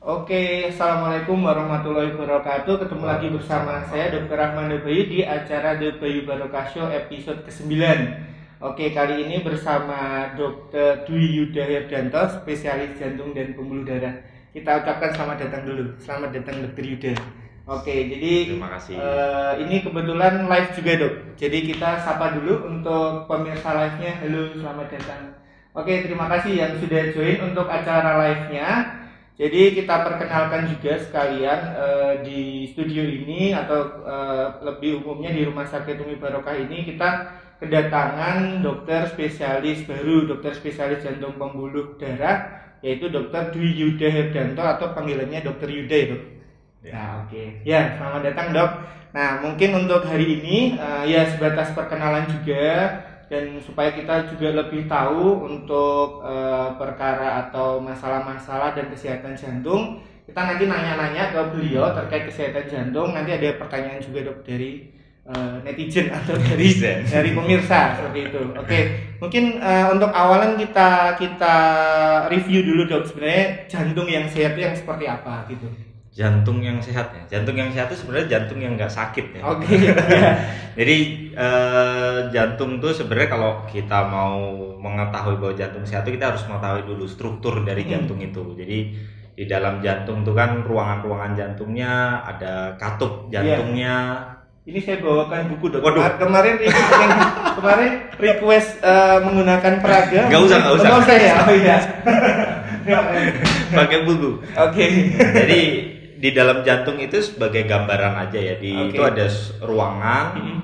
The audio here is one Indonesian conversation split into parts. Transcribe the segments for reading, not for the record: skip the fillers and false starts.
Oke, Assalamualaikum warahmatullahi wabarakatuh. Ketemu lagi bersama saya Dr. Rahman Bayu di acara The Bayu Barokah Show episode ke-9. Oke, kali ini bersama Dr. Dwi Yuda Herdanto, spesialis jantung dan pembuluh darah. Kita ucapkan selamat datang dulu. Selamat datang Dr. Yuda. Oke, jadi Terima kasih. Ini kebetulan live juga, Dok. Jadi kita sapa dulu untuk pemirsa live-nya. Halo, selamat datang. Oke, terima kasih yang sudah join untuk acara live-nya. Jadi kita perkenalkan juga sekalian di studio ini atau lebih umumnya di Rumah Sakit Umi Barokah ini kita kedatangan dokter spesialis baru, dokter spesialis jantung pembuluh darah, yaitu Dr. Dwi Yuda Herdanto atau panggilannya Dr. Yuda itu. Nah, oke. Ya, selamat datang, Dok. Nah, mungkin untuk hari ini ya sebatas perkenalan juga. Dan supaya kita juga lebih tahu untuk perkara atau masalah-masalah dan kesehatan jantung, kita nanti nanya-nanya ke beliau terkait kesehatan jantung. Nanti ada pertanyaan juga, Dok, dari netizen atau dari pemirsa seperti itu. Oke, mungkin untuk awalan kita review dulu, Dok, sebenarnya jantung yang sehat itu yang seperti apa gitu. Jantung yang sehat ya. Jantung yang sehat itu sebenarnya jantung yang nggak sakit ya. Oke. Jadi jantung tuh sebenarnya kalau kita mau mengetahui bahwa jantung sehat itu kita harus mengetahui dulu struktur dari jantung itu. Jadi di dalam jantung tuh kan ruangan-ruangan jantungnya, ada katup jantungnya. Ini saya bawakan buku, Dok. Waduh. Kemarin request menggunakan peraga. Nggak usah. Nggak usah ya. Oh iya. Pakai buku. Oke. Jadi di dalam jantung itu sebagai gambaran aja ya. Itu ada ruangan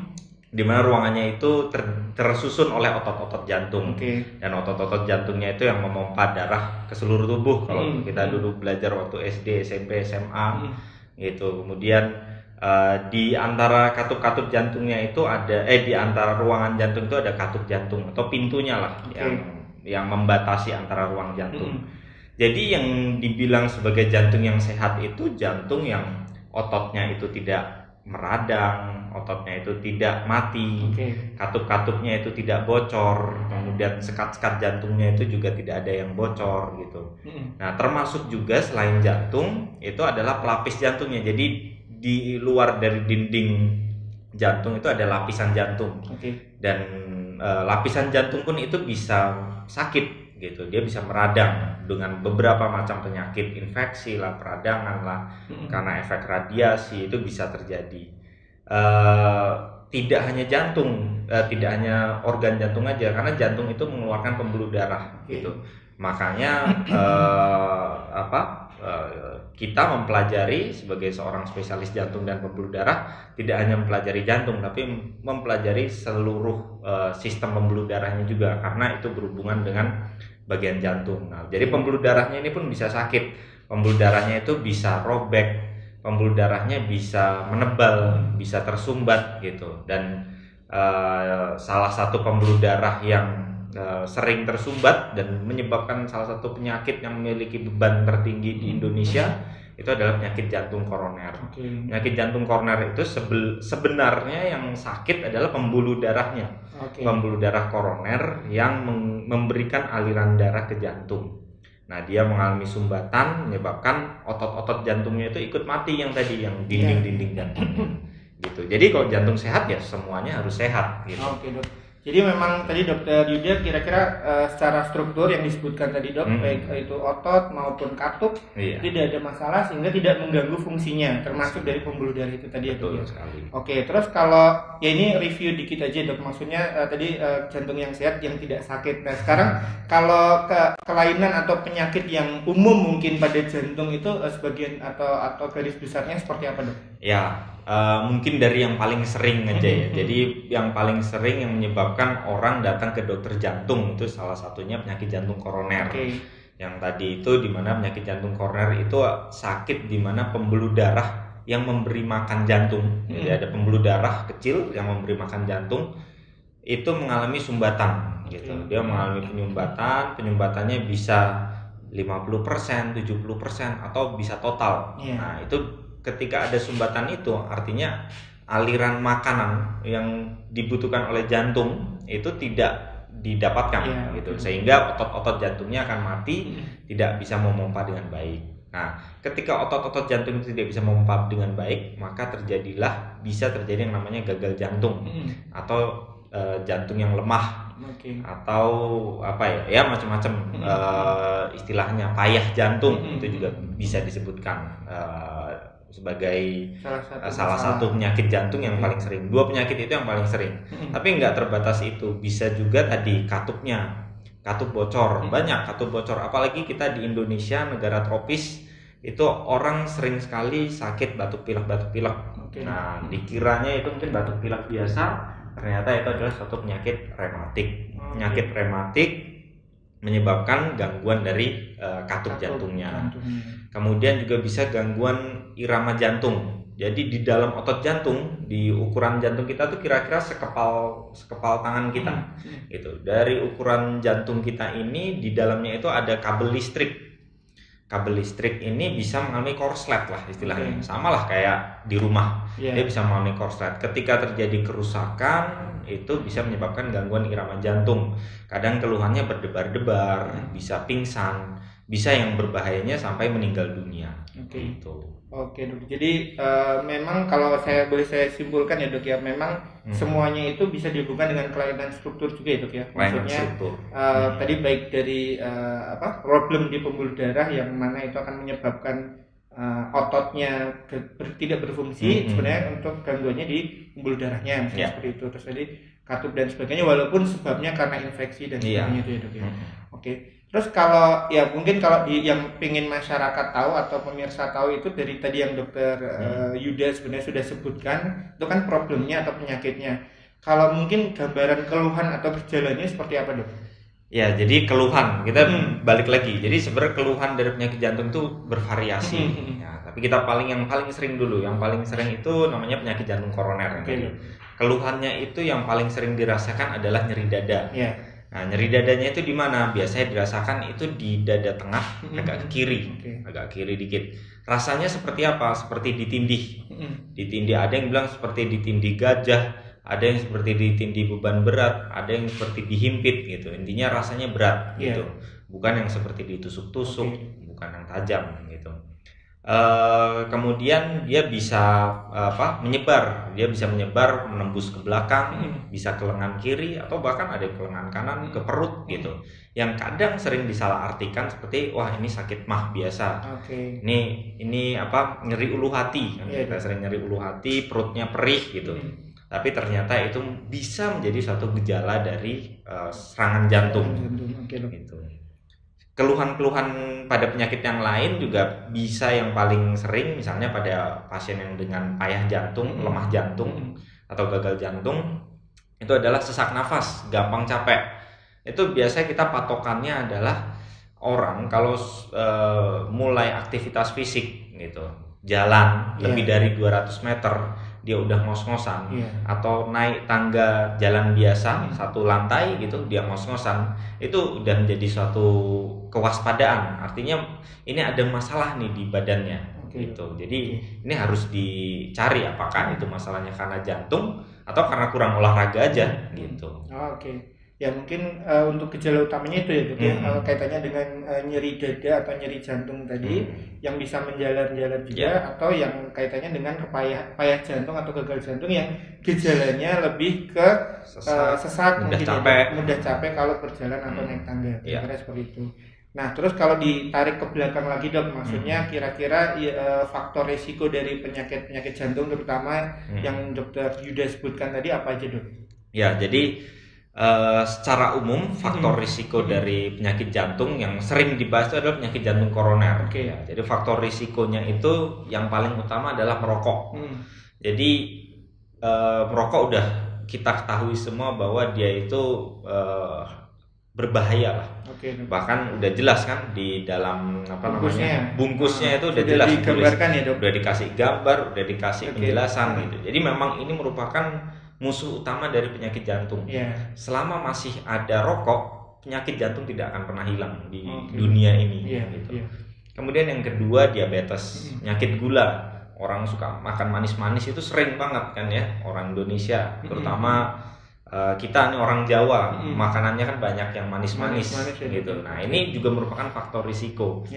di mana ruangannya itu tersusun oleh otot-otot jantung. Dan otot-otot jantungnya itu yang memompa darah ke seluruh tubuh. Kalau kita dulu belajar waktu SD, SMP, SMA gitu. Kemudian di antara katup-katup jantungnya itu ada di antara ruangan jantung itu ada katup jantung atau pintunya lah yang membatasi antara ruang jantung. Jadi yang dibilang sebagai jantung yang sehat itu jantung yang ototnya itu tidak meradang, ototnya itu tidak mati, katup-katupnya itu tidak bocor, kemudian sekat-sekat jantungnya itu juga tidak ada yang bocor gitu. Nah, termasuk juga selain jantung itu adalah pelapis jantungnya. Jadi di luar dari dinding jantung itu ada lapisan jantung. Dan lapisan jantung pun itu bisa sakit gitu, dia bisa meradang dengan beberapa macam penyakit, infeksi lah, peradangan lah, karena efek radiasi itu bisa terjadi. Tidak hanya jantung, tidak hanya organ jantung aja, karena jantung itu mengeluarkan pembuluh darah gitu. Makanya kita mempelajari sebagai seorang spesialis jantung dan pembuluh darah tidak hanya mempelajari jantung, tapi mempelajari seluruh sistem pembuluh darahnya juga, karena itu berhubungan dengan bagian jantung. Nah, jadi pembuluh darahnya ini pun bisa sakit, pembuluh darahnya itu bisa robek, pembuluh darahnya bisa menebal, bisa tersumbat gitu. Dan salah satu pembuluh darah yang sering tersumbat dan menyebabkan salah satu penyakit yang memiliki beban tertinggi di Indonesia itu adalah penyakit jantung koroner. Penyakit jantung koroner itu sebenarnya yang sakit adalah pembuluh darahnya. Pembuluh darah koroner yang memberikan aliran darah ke jantung. Nah, dia mengalami sumbatan menyebabkan otot-otot jantungnya itu ikut mati, yang tadi yang dinding-dinding jantungnya. Gitu. Jadi kalau jantung sehat ya semuanya harus sehat gitu. Dok. Jadi memang tadi Dokter Yuda kira-kira secara struktur yang disebutkan tadi, Dok, baik itu otot maupun katup tidak ada masalah sehingga tidak mengganggu fungsinya, termasuk dari pembuluh darah itu tadi. Betul sekali. Oke, terus kalau ya ini review dikit aja, Dok, maksudnya tadi jantung yang sehat yang tidak sakit. Nah, sekarang kalau kelainan atau penyakit yang umum mungkin pada jantung itu sebagian atau garis besarnya seperti apa, Dok? Ya, mungkin dari yang paling sering aja ya. Jadi yang paling sering yang menyebabkan orang datang ke dokter jantung itu salah satunya penyakit jantung koroner. Yang tadi itu dimana penyakit jantung koroner itu sakit dimana pembuluh darah yang memberi makan jantung. Jadi ada pembuluh darah kecil yang memberi makan jantung itu mengalami sumbatan gitu. Dia mengalami penyumbatannya bisa 50%, 70% atau bisa total. Nah, itu ketika ada sumbatan itu artinya aliran makanan yang dibutuhkan oleh jantung itu tidak didapatkan gitu, sehingga otot-otot jantungnya akan mati, tidak bisa memompa dengan baik Nah, ketika otot-otot jantung itu tidak bisa memompa dengan baik, maka bisa terjadi yang namanya gagal jantung atau jantung yang lemah, atau apa ya macam-macam istilahnya payah jantung itu juga bisa disebutkan sebagai salah satu penyakit jantung yang paling sering. 2 penyakit itu yang paling sering. Tapi nggak terbatas itu, bisa juga tadi katup bocor. Banyak katup bocor, apalagi kita di Indonesia, negara tropis, itu orang sering sekali sakit batuk pilek. Nah, dikiranya itu mungkin batuk pilek biasa, ternyata itu adalah suatu penyakit rematik. Penyakit rematik menyebabkan gangguan dari katup jantungnya. Kemudian juga bisa gangguan irama jantung. Jadi di dalam otot jantung, di ukuran jantung kita tuh kira-kira sekepal tangan kita. Gitu. Dari ukuran jantung kita ini, di dalamnya itu ada kabel listrik. Kabel listrik ini bisa mengalami korslet lah istilahnya. Sama lah kayak di rumah. Dia bisa mengalami korslet. Ketika terjadi kerusakan, itu bisa menyebabkan gangguan irama jantung. Kadang keluhannya berdebar-debar, bisa pingsan, bisa yang berbahayanya sampai meninggal dunia. Oke dok. Jadi memang kalau boleh saya simpulkan ya dok ya, memang semuanya itu bisa dihubungkan dengan kelainan struktur juga ya dok ya. Maksudnya tadi baik dari problem di pembuluh darah yang mana itu akan menyebabkan ototnya tidak berfungsi, sebenarnya untuk gangguannya di pembuluh darahnya misalnya seperti itu. Terus tadi katup dan sebagainya, walaupun sebabnya karena infeksi dan sebagainya itu ya dok ya. Terus kalau ya mungkin kalau yang pengen masyarakat tahu atau pemirsa tahu itu dari tadi yang dokter Yuda sebenarnya sudah sebutkan, itu kan problemnya atau penyakitnya. Kalau mungkin gambaran keluhan atau gejalanya seperti apa dok? Ya, jadi keluhan, kita balik lagi. Jadi sebenarnya keluhan dari penyakit jantung itu bervariasi. Ya, tapi kita yang paling sering dulu. Yang paling sering itu namanya penyakit jantung koroner. Keluhannya itu yang paling sering dirasakan adalah nyeri dada. Nah, nyeri dadanya itu di mana? Biasanya dirasakan itu di dada tengah, agak ke kiri, agak kiri dikit. Rasanya seperti apa? Seperti ditindih. Ditindih, ada yang bilang seperti ditindih gajah, ada yang seperti ditindih beban berat, ada yang seperti dihimpit gitu. Intinya rasanya berat gitu. Bukan yang seperti ditusuk-tusuk, bukan yang tajam gitu. Kemudian dia bisa menyebar, menembus ke belakang, bisa ke lengan kiri atau bahkan ada ke lengan kanan, ke perut gitu. Yang kadang sering disalahartikan seperti wah ini sakit mah biasa. Ini nyeri ulu hati. Kita sering nyeri ulu hati, perutnya perih gitu. Tapi ternyata itu bisa menjadi suatu gejala dari serangan jantung. Gitu. Keluhan-keluhan pada penyakit yang lain juga bisa, yang paling sering misalnya pada pasien yang dengan payah jantung, lemah jantung atau gagal jantung, itu adalah sesak nafas, gampang capek. Itu biasanya kita patokannya adalah orang kalau mulai aktivitas fisik gitu, jalan lebih dari 200 meter dia udah ngos-ngosan, atau naik tangga jalan biasa satu lantai gitu dia ngos-ngosan, itu udah menjadi suatu kewaspadaan. Artinya ini ada masalah nih di badannya gitu. Jadi ini harus dicari apakah itu masalahnya karena jantung atau karena kurang olahraga aja gitu. Ya mungkin untuk gejala utamanya itu ya dok ya, kaitannya dengan nyeri dada atau nyeri jantung tadi yang bisa menjalar-jalar juga, atau yang kaitannya dengan payah jantung atau gagal jantung yang gejalanya lebih ke sesak, mudah capek kalau berjalan atau naik tangga, kira-kira seperti itu. Nah terus kalau ditarik ke belakang lagi dok, maksudnya kira-kira faktor resiko dari penyakit jantung terutama yang dokter Yuda sebutkan tadi apa aja dok? Ya, jadi secara umum faktor risiko dari penyakit jantung yang sering dibahas itu adalah penyakit jantung koroner. Ya, jadi faktor risikonya itu yang paling utama adalah merokok. Jadi merokok udah kita ketahui semua bahwa dia itu berbahaya lah. Bahkan udah jelas kan di dalam bungkusnya itu udah jelas digambarkan ya dok. Udah dikasih gambar, udah dikasih penjelasan gitu. Jadi memang ini merupakan musuh utama dari penyakit jantung. Selama masih ada rokok, penyakit jantung tidak akan pernah hilang di dunia ini. Gitu. Kemudian yang kedua diabetes, penyakit gula. Orang suka makan manis-manis itu sering banget kan ya, orang Indonesia, terutama kita nih orang Jawa, makanannya kan banyak yang manis-manis gitu. Nah, ini juga merupakan faktor risiko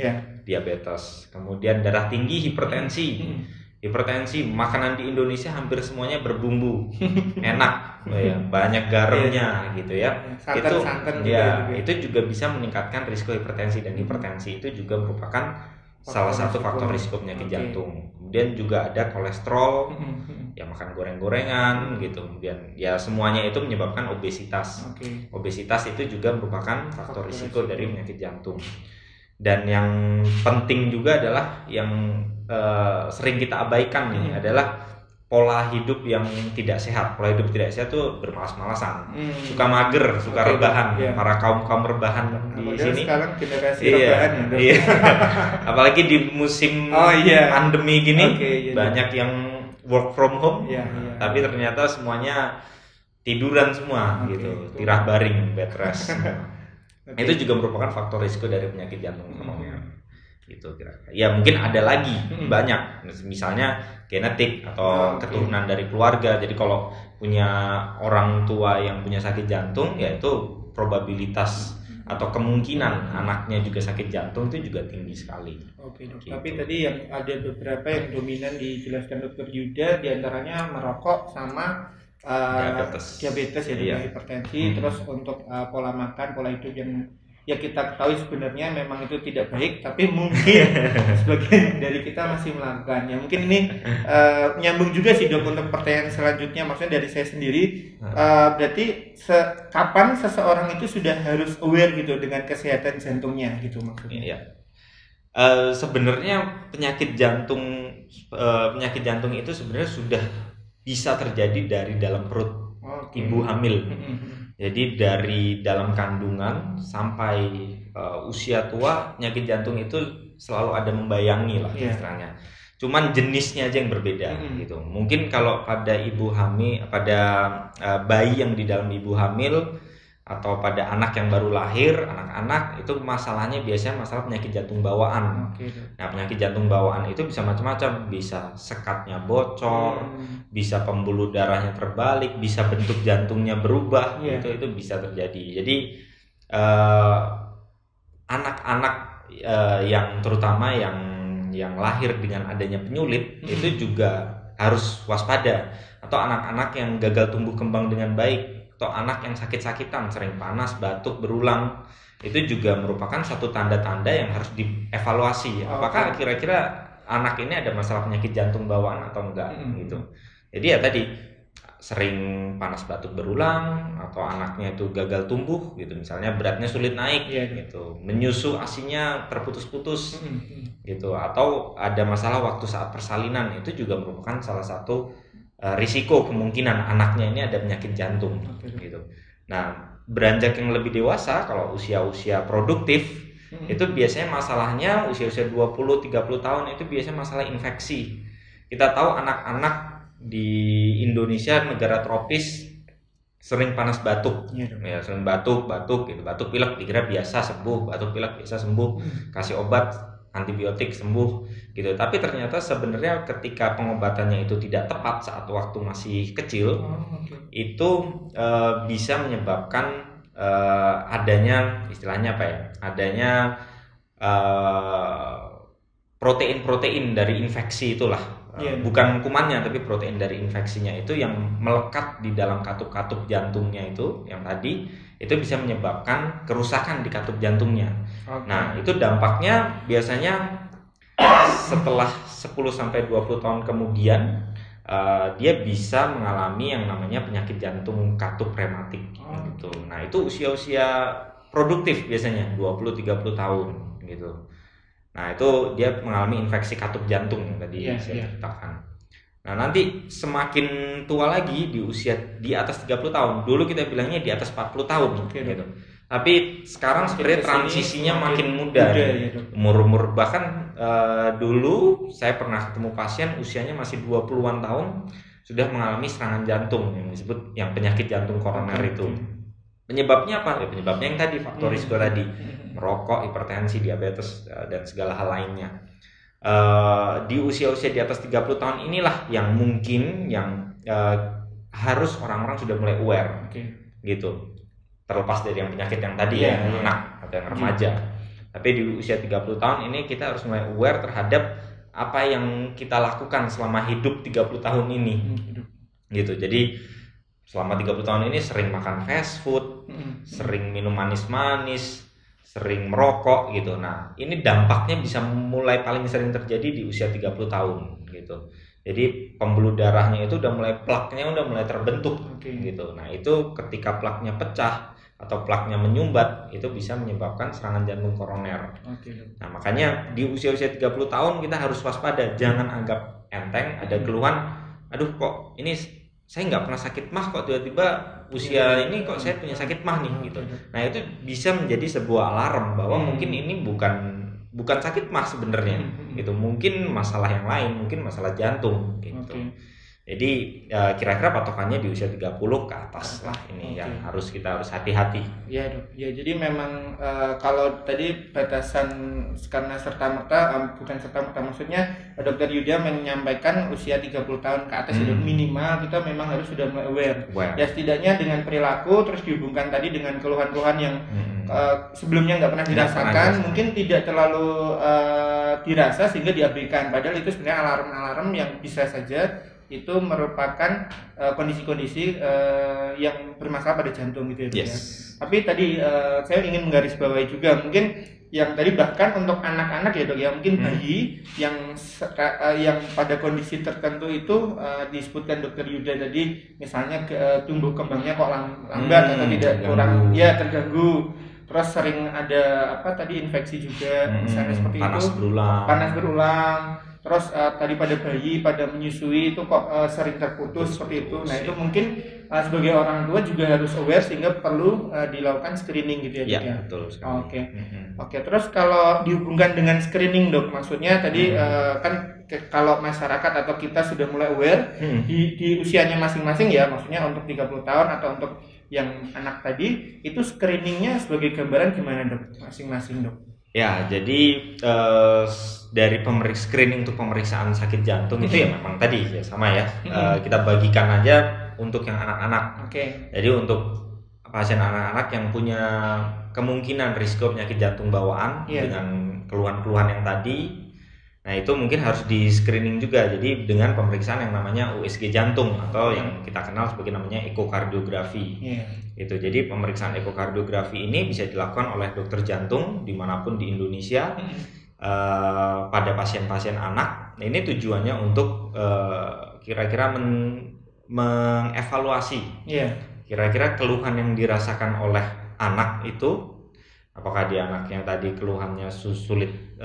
diabetes. Kemudian darah tinggi, hipertensi. Hipertensi, makanan di Indonesia hampir semuanya berbumbu, enak, ya, banyak garamnya gitu ya. Itu juga bisa meningkatkan risiko hipertensi, dan hipertensi itu juga merupakan salah satu faktor risiko penyakit jantung. Kemudian juga ada kolesterol, ya makan goreng-gorengan gitu. Kemudian ya semuanya itu menyebabkan obesitas. Obesitas itu juga merupakan faktor risiko dari penyakit jantung. Dan yang penting juga adalah yang sering kita abaikan nih adalah pola hidup yang tidak sehat. Pola hidup tidak sehat tuh bermalas-malasan, suka mager, suka rebahan. Para kaum rebahan di sini. Sekarang generasi rebahan ya. Apalagi di musim pandemi gini, banyak yang work from home. Tapi ternyata semuanya tiduran semua gitu, tirah baring, bed rest. Itu juga merupakan faktor risiko dari penyakit jantung gitu kira-kira. Ya mungkin ada lagi banyak, misalnya genetik atau keturunan dari keluarga. Jadi kalau punya orang tua yang punya sakit jantung, ya itu probabilitas atau kemungkinan anaknya juga sakit jantung itu juga tinggi sekali. Oke dok. Gitu. Tapi tadi yang ada beberapa yang dominan dijelaskan dokter Yuda, diantaranya merokok sama diabetes ya, hipertensi. Terus untuk pola makan, pola hidup yang ya kita ketahui sebenarnya memang itu tidak baik, tapi mungkin sebagian dari kita masih melakukannya. Mungkin ini nyambung juga sih dok untuk pertanyaan selanjutnya, maksudnya dari saya sendiri. Berarti kapan seseorang itu sudah harus aware gitu dengan kesehatan jantungnya gitu maksudnya? Sebenarnya penyakit jantung itu sebenarnya sudah bisa terjadi dari dalam perut ibu hamil. Jadi dari dalam kandungan sampai usia tua, penyakit jantung itu selalu ada membayangi lah istilahnya. Cuman jenisnya aja yang berbeda gitu. Mungkin kalau pada ibu hamil, pada bayi yang di dalam ibu hamil, atau pada anak yang baru lahir, anak-anak itu masalahnya biasanya masalah penyakit jantung bawaan. Nah, penyakit jantung bawaan itu bisa macam-macam, bisa sekatnya bocor, bisa pembuluh darahnya terbalik, bisa bentuk jantungnya berubah, itu bisa terjadi. Jadi anak-anak yang terutama yang lahir dengan adanya penyulit itu juga harus waspada, atau anak-anak yang gagal tumbuh kembang dengan baik, atau anak yang sakit-sakitan, sering panas, batuk berulang, itu juga merupakan satu tanda-tanda yang harus dievaluasi. Apakah kira-kira anak ini ada masalah penyakit jantung bawaan atau enggak gitu. Jadi ya tadi sering panas batuk berulang, atau anaknya itu gagal tumbuh gitu, misalnya beratnya sulit naik gitu, menyusu ASI-nya terputus-putus gitu, atau ada masalah waktu saat persalinan, itu juga merupakan salah satu risiko kemungkinan anaknya ini ada penyakit jantung gitu. Nah, beranjak yang lebih dewasa, kalau usia-usia produktif, itu biasanya masalahnya usia-usia 20-30 tahun itu biasanya masalah infeksi. Kita tahu anak-anak di Indonesia, negara tropis, sering panas batuk. Ya, sering batuk gitu. Batuk pilek dikira biasa sembuh, batuk pilek biasa sembuh, kasih obat antibiotik sembuh gitu. Tapi ternyata sebenarnya ketika pengobatannya itu tidak tepat saat waktu masih kecil, itu bisa menyebabkan adanya istilahnya apa ya? Adanya protein-protein dari infeksi itulah. Bukan kumannya, tapi protein dari infeksinya itu yang melekat di dalam katup-katup jantungnya itu yang tadi, itu bisa menyebabkan kerusakan di katup jantungnya. Nah, itu dampaknya biasanya setelah 10-20 tahun kemudian dia bisa mengalami yang namanya penyakit jantung katup rematik gitu. Nah, itu usia-usia produktif biasanya 20-30 tahun gitu. Nah, itu dia mengalami infeksi katup jantung yang tadi saya ceritakan. Nah, nanti semakin tua lagi di usia di atas 30 tahun. Dulu kita bilangnya di atas 40 tahun gitu. Tapi sekarang sebenarnya transisinya makin muda. Umur-umur bahkan dulu saya pernah ketemu pasien usianya masih 20-an tahun sudah mengalami serangan jantung yang disebut yang penyakit jantung koroner itu. Penyebabnya apa? Ya, penyebabnya yang tadi, faktor risiko tadi, merokok, hipertensi, diabetes, dan segala hal lainnya. Di usia-usia di atas 30 tahun inilah yang mungkin yang harus orang-orang sudah mulai aware, gitu. Terlepas dari yang penyakit yang tadi anak atau yang remaja. Tapi di usia 30 tahun ini kita harus mulai aware terhadap apa yang kita lakukan selama hidup 30 tahun ini. Gitu. Jadi selama 30 tahun ini sering makan fast food, sering minum manis-manis, sering merokok gitu. Nah, ini dampaknya bisa mulai paling sering terjadi di usia 30 tahun gitu. Jadi pembuluh darahnya itu udah mulai plaknya udah mulai terbentuk gitu. Nah, itu ketika plaknya pecah atau plaknya menyumbat itu bisa menyebabkan serangan jantung koroner. Nah, makanya di usia-usia 30 tahun kita harus waspada, jangan anggap enteng ada keluhan, aduh kok ini saya nggak pernah sakit mah kok tiba-tiba usia ini kok saya punya sakit mah nih gitu. Nah, itu bisa menjadi sebuah alarm bahwa mungkin ini bukan sakit mah sebenarnya gitu, mungkin masalah yang lain, mungkin masalah jantung gitu. Jadi kira-kira patokannya di usia 30 ke atas lah ini yang kita harus hati-hati. Iya dok. Ya jadi memang kalau tadi batasan karena bukan serta-merta maksudnya Dokter Yuda menyampaikan usia 30 tahun ke atas itu minimal kita memang harus sudah aware. Ya setidaknya dengan perilaku terus dihubungkan tadi dengan keluhan-keluhan yang sebelumnya nggak pernah dirasakan, mungkin tidak terlalu dirasa sehingga diabaikan. Padahal itu sebenarnya alarm-alarm yang bisa saja itu merupakan kondisi-kondisi yang bermasalah pada jantung gitu ya. Tapi tadi saya ingin menggarisbawahi juga mungkin yang tadi bahkan untuk anak-anak ya dok ya, mungkin bayi yang pada kondisi tertentu itu disebutkan Dokter Yuda tadi misalnya tumbuh kembangnya kok lambat atau tidak kurang terganggu. Terus sering ada infeksi juga misalnya seperti panas berulang. Terus tadi pada bayi pada menyusui itu kok sering terputus seperti itu. Nah, itu mungkin sebagai orang tua juga harus aware sehingga perlu dilakukan screening gitu ya. Iya, betul sekali. Oke, terus kalau dihubungkan dengan screening dok, maksudnya tadi kan kalau masyarakat atau kita sudah mulai aware di usianya masing-masing ya, maksudnya untuk 30 tahun atau untuk yang anak tadi, itu screeningnya sebagai gambaran gimana dok masing-masing dok? Ya, jadi dari screening untuk pemeriksaan sakit jantung itu ya memang tadi ya sama ya. Kita bagikan aja untuk yang anak-anak. Jadi untuk pasien anak-anak yang punya kemungkinan risiko penyakit jantung bawaan dengan keluhan-keluhan yang tadi, nah itu mungkin harus di screening juga. Jadi dengan pemeriksaan yang namanya USG jantung atau yang kita kenal sebagai namanya ekokardiografi. Itu jadi pemeriksaan ekokardiografi ini bisa dilakukan oleh dokter jantung dimanapun di Indonesia pada pasien-pasien anak. Nah, ini tujuannya untuk kira-kira mengevaluasi kira-kira keluhan yang dirasakan oleh anak itu, apakah dia anak yang tadi keluhannya sulit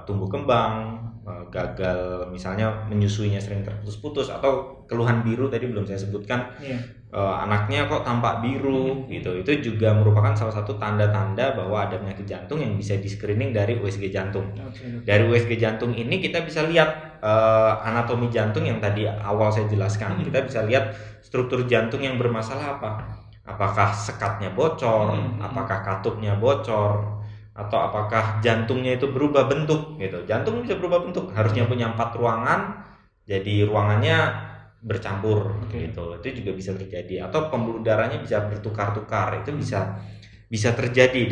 tumbuh kembang, gagal misalnya menyusuinya sering terputus-putus, atau keluhan biru tadi belum saya sebutkan, anaknya kok tampak biru gitu. Itu juga merupakan salah satu tanda-tanda bahwa ada penyakit jantung yang bisa di screening dari USG jantung. Dari USG jantung ini kita bisa lihat anatomi jantung yang tadi awal saya jelaskan. Kita bisa lihat struktur jantung yang bermasalah apa. Apakah sekatnya bocor, apakah katupnya bocor, atau apakah jantungnya itu berubah bentuk gitu. Jantung bisa berubah bentuk, harusnya punya 4 ruangan, jadi ruangannya bercampur gitu. Itu juga bisa terjadi. Atau pembuluh darahnya bisa bertukar-tukar, itu bisa terjadi,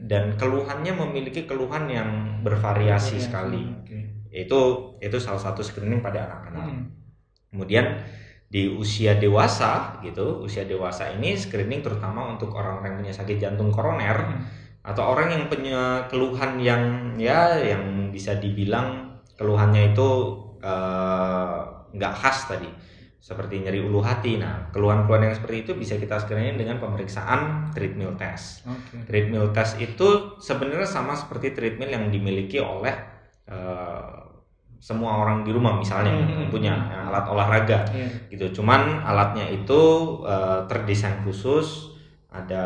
dan keluhannya memiliki keluhan yang bervariasi sekali. Itu salah satu screening pada anak-anak. Kemudian di usia dewasa gitu, usia dewasa ini screening terutama untuk orang-orang yang punya sakit jantung koroner atau orang yang punya keluhan yang bisa dibilang keluhannya itu nggak khas tadi, seperti nyeri ulu hati. Nah, keluhan-keluhan yang seperti itu bisa kita screening dengan pemeriksaan treadmill test. Treadmill test itu sebenarnya sama seperti treadmill yang dimiliki oleh semua orang di rumah misalnya punya alat olahraga gitu. Cuman alatnya itu terdesain khusus, ada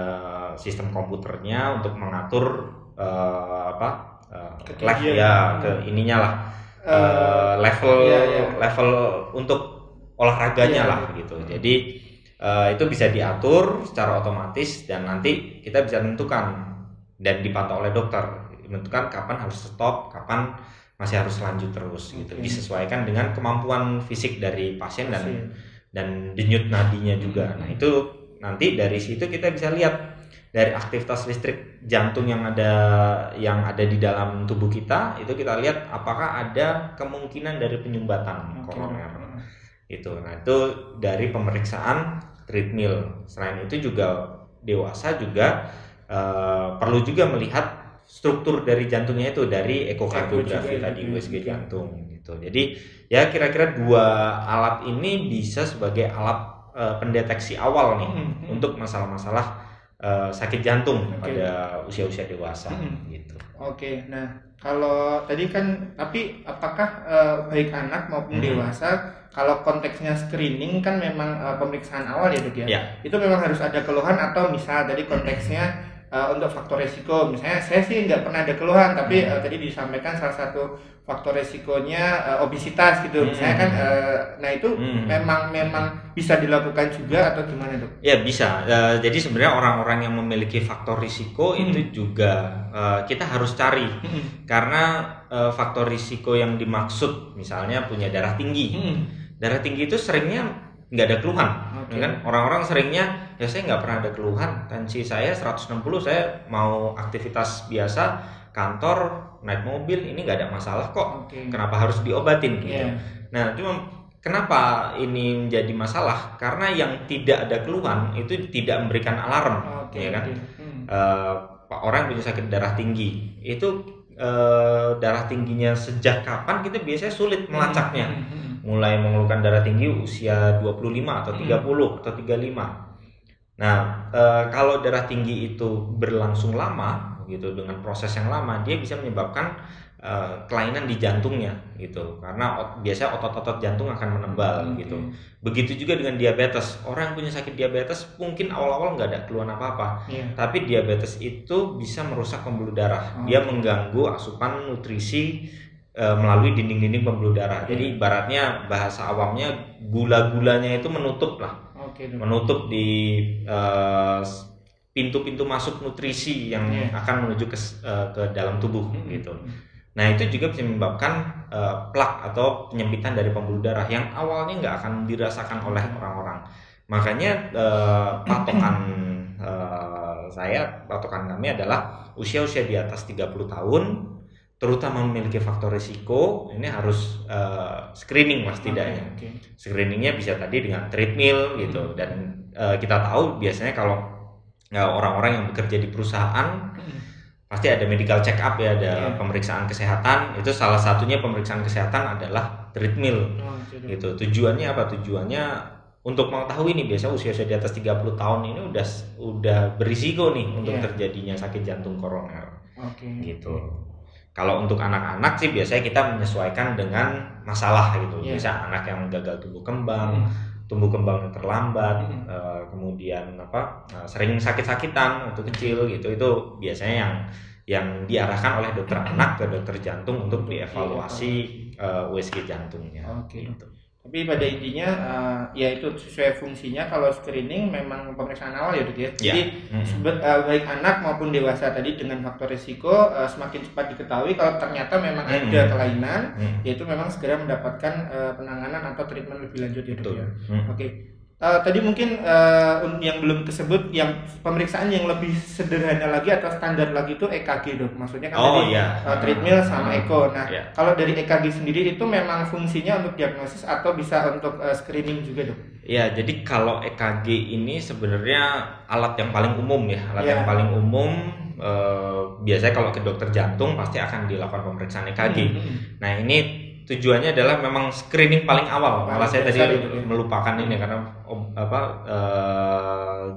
sistem komputernya untuk mengatur level untuk olahraganya lah gitu. Jadi itu bisa diatur secara otomatis dan nanti kita bisa menentukan dan dipantau oleh dokter, menentukan kapan harus stop, kapan masih harus lanjut terus gitu. Disesuaikan dengan kemampuan fisik dari pasien dan dan denyut nadinya juga. Nah itu nanti dari situ kita bisa lihat dari aktivitas listrik jantung yang ada di dalam tubuh kita, itu kita lihat apakah ada kemungkinan dari penyumbatan koroner. Itu. Nah itu dari pemeriksaan treadmill. Selain itu juga dewasa juga perlu juga melihat struktur dari jantungnya itu dari ekokardiografi tadi, USG jantung gitu. Jadi ya kira-kira 2 alat ini bisa sebagai alat pendeteksi awal nih untuk masalah-masalah sakit jantung pada usia-usia dewasa gitu. Oke, nah kalau tadi kan, tapi apakah baik anak maupun dewasa, kalau konteksnya screening kan memang pemeriksaan awal ya Dok ya? Itu memang harus ada keluhan atau misal tadi konteksnya untuk faktor resiko, misalnya saya sih nggak pernah ada keluhan, tapi tadi disampaikan salah satu faktor resikonya obesitas gitu, misalnya kan, nah itu memang bisa dilakukan juga atau gimana Dok? Ya bisa, jadi sebenarnya orang-orang yang memiliki faktor risiko itu juga kita harus cari, karena faktor risiko yang dimaksud misalnya punya darah tinggi, darah tinggi itu seringnya nggak ada keluhan, kan? Orang-orang seringnya ya saya nggak pernah ada keluhan, tensi saya 160, saya mau aktivitas biasa kantor naik mobil ini nggak ada masalah kok, kenapa harus diobatin gitu. Nah cuma kenapa ini menjadi masalah, karena yang tidak ada keluhan itu tidak memberikan alarm, ya kan? Orang yang punya sakit darah tinggi itu darah tingginya sejak kapan kita biasanya sulit melacaknya. Mulai mengeluhkan darah tinggi usia 25 atau 30 atau 35. Nah, kalau darah tinggi itu berlangsung lama gitu, dengan proses yang lama, dia bisa menyebabkan kelainan di jantungnya gitu. Karena biasanya otot-otot jantung akan menebal gitu. Begitu juga dengan diabetes. Orang yang punya sakit diabetes mungkin awal-awal nggak ada keluhan apa-apa, tapi diabetes itu bisa merusak pembuluh darah. Dia mengganggu asupan nutrisi melalui dinding-dinding pembuluh darah. Jadi ibaratnya bahasa awamnya gula-gulanya itu menutup lah, menutup di pintu-pintu masuk nutrisi yang akan menuju ke dalam tubuh gitu. Nah itu juga bisa menyebabkan plak atau penyempitan dari pembuluh darah yang awalnya nggak akan dirasakan oleh orang-orang. Makanya patokan kami adalah usia-usia di atas 30 tahun terutama memiliki faktor risiko, ini harus screening lah setidaknya. Screeningnya bisa tadi dengan treadmill gitu, dan kita tahu biasanya kalau orang-orang yang bekerja di perusahaan pasti ada medical check up ya, ada pemeriksaan kesehatan. Itu salah satunya pemeriksaan kesehatan adalah treadmill gitu. Tujuannya apa? Tujuannya untuk mengetahui nih, biasa usia di atas 30 tahun ini udah berisiko nih untuk terjadinya sakit jantung koroner gitu. Kalau untuk anak-anak sih biasanya kita menyesuaikan dengan masalah gitu. Bisa anak yang gagal tumbuh kembang terlambat, kemudian sering sakit-sakitan waktu kecil gitu. Itu biasanya yang diarahkan oleh dokter anak ke dokter jantung untuk dievaluasi USG jantungnya. Gitu. Tapi pada intinya ya itu sesuai fungsinya. Kalau screening memang pemeriksaan awal ya Dok ya. Jadi baik anak maupun dewasa tadi dengan faktor risiko semakin cepat diketahui kalau ternyata memang ada kelainan, yaitu memang segera mendapatkan penanganan atau treatment lebih lanjut ya Dok ya. Tadi mungkin yang belum tersebut, yang pemeriksaan yang lebih sederhana lagi atau standar lagi itu EKG Dok. Maksudnya kan treadmill sama echo. Nah, kalau dari EKG sendiri itu memang fungsinya untuk diagnosis atau bisa untuk screening juga Dok? Ya, jadi kalau EKG ini sebenarnya alat yang paling umum ya, yang paling umum. Biasanya kalau ke dokter jantung pasti akan dilakukan pemeriksaan EKG. Nah ini tujuannya adalah memang screening paling awal. Malah saya tadi melupakan ini karena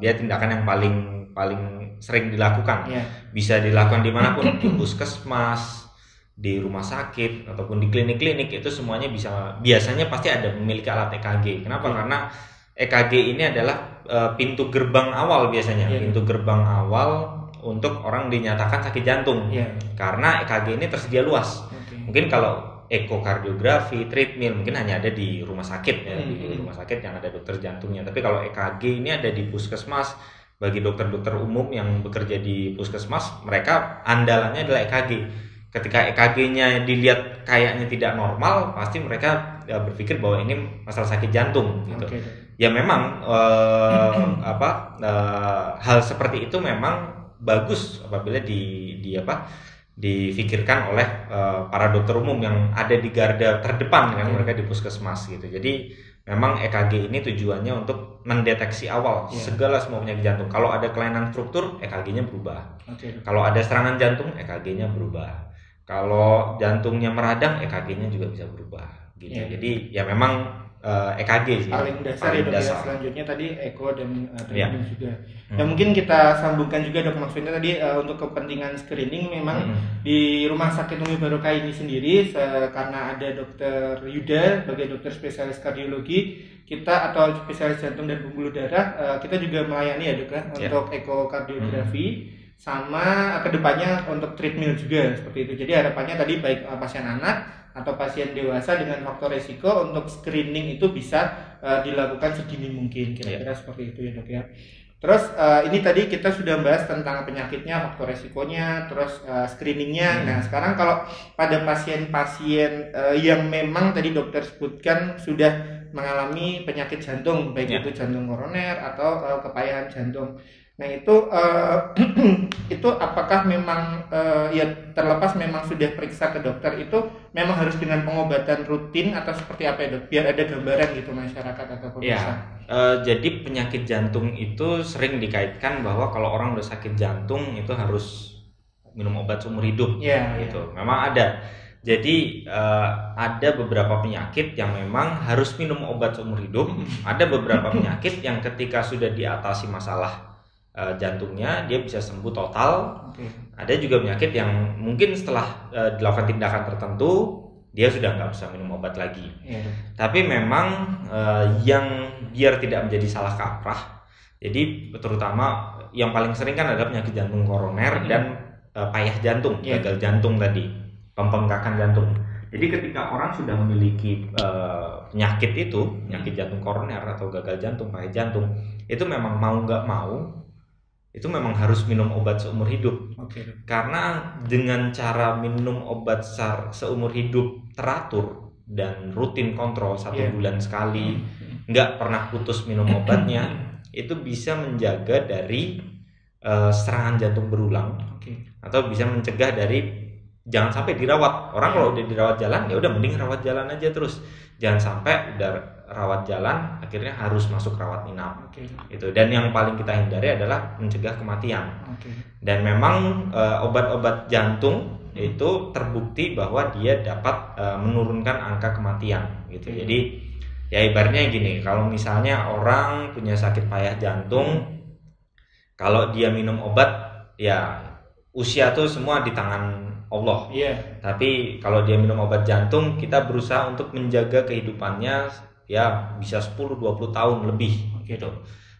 dia tindakan yang paling sering dilakukan. Bisa dilakukan dimanapun, di puskesmas, di rumah sakit ataupun di klinik-klinik, itu semuanya biasanya pasti ada memiliki alat EKG. Kenapa? Karena EKG ini adalah pintu gerbang awal biasanya, pintu gerbang awal untuk orang dinyatakan sakit jantung. Karena EKG ini tersedia luas. Mungkin kalau ekokardiografi, treadmill mungkin hanya ada di rumah sakit ya, di rumah sakit yang ada dokter jantungnya. Tapi kalau EKG ini ada di puskesmas. Bagi dokter-dokter umum yang bekerja di puskesmas, mereka andalannya adalah EKG. Ketika EKG-nya dilihat kayaknya tidak normal, pasti mereka berpikir bahwa ini masalah sakit jantung gitu. ya memang hal seperti itu memang bagus apabila difikirkan oleh para dokter umum yang ada di garda terdepan kan, mereka di puskesmas gitu. Jadi memang EKG ini tujuannya untuk mendeteksi awal segala semua penyakit jantung. Kalau ada kelainan struktur, EKG-nya berubah. Kalau ada serangan jantung, EKG-nya berubah. Kalau jantungnya meradang, EKG-nya juga bisa berubah gitu. Jadi ya memang EKG sih paling dasar ya dok. Selanjutnya tadi eko dan treatment juga. Ya mungkin kita sambungkan juga dok, maksudnya tadi untuk kepentingan screening memang di Rumah Sakit Umi Barokah ini sendiri karena ada dokter Yuda sebagai dokter spesialis kardiologi kita atau spesialis jantung dan pembuluh darah, kita juga melayani ya dok ya untuk ekokardiografi sama kedepannya untuk treatment juga seperti itu. Jadi harapannya tadi baik pasien anak atau pasien dewasa dengan faktor resiko untuk screening itu bisa dilakukan sedini mungkin, kira-kira seperti itu ya dok ya. Terus ini tadi kita sudah bahas tentang penyakitnya, faktor resikonya, terus screeningnya. Nah sekarang kalau pada pasien-pasien yang memang tadi dokter sebutkan sudah mengalami penyakit jantung, baik itu jantung koroner atau kepayahan jantung. Nah itu apakah memang ya terlepas memang sudah periksa ke dokter, itu memang harus dengan pengobatan rutin atau seperti apa ya dok? Biar ada gambaran gitu masyarakat atau pemirsa. Jadi penyakit jantung itu sering dikaitkan bahwa kalau orang udah sakit jantung itu harus minum obat seumur hidup gitu. Memang ada. Jadi ada beberapa penyakit yang memang harus minum obat seumur hidup. Ada beberapa penyakit yang ketika sudah diatasi masalah jantungnya dia bisa sembuh total. Ada juga penyakit yang mungkin setelah dilakukan tindakan tertentu dia sudah nggak bisa minum obat lagi. Tapi memang yang biar tidak menjadi salah kaprah, jadi terutama yang paling sering kan adalah penyakit jantung koroner dan payah jantung, gagal jantung tadi, pembengkakan jantung. Jadi ketika orang sudah memiliki penyakit itu, penyakit jantung koroner atau gagal jantung, payah jantung, itu memang mau nggak mau itu memang harus minum obat seumur hidup. Karena dengan cara minum obat seumur hidup teratur dan rutin kontrol 1 bulan sekali, nggak pernah putus minum obatnya, itu bisa menjaga dari serangan jantung berulang, atau bisa mencegah dari jangan sampai dirawat. Orang kalau udah dirawat jalan ya udah mending rawat jalan aja terus. Jangan sampai udah rawat jalan akhirnya harus masuk rawat inap. Gitu. Dan yang paling kita hindari adalah mencegah kematian. Dan memang obat-obat jantung itu terbukti bahwa dia dapat menurunkan angka kematian gitu. Jadi ya ibaratnya gini, kalau misalnya orang punya sakit payah jantung, kalau dia minum obat ya usia tuh semua di tangan Allah. Tapi kalau dia minum obat jantung, kita berusaha untuk menjaga kehidupannya ya bisa 10-20 tahun lebih gitu.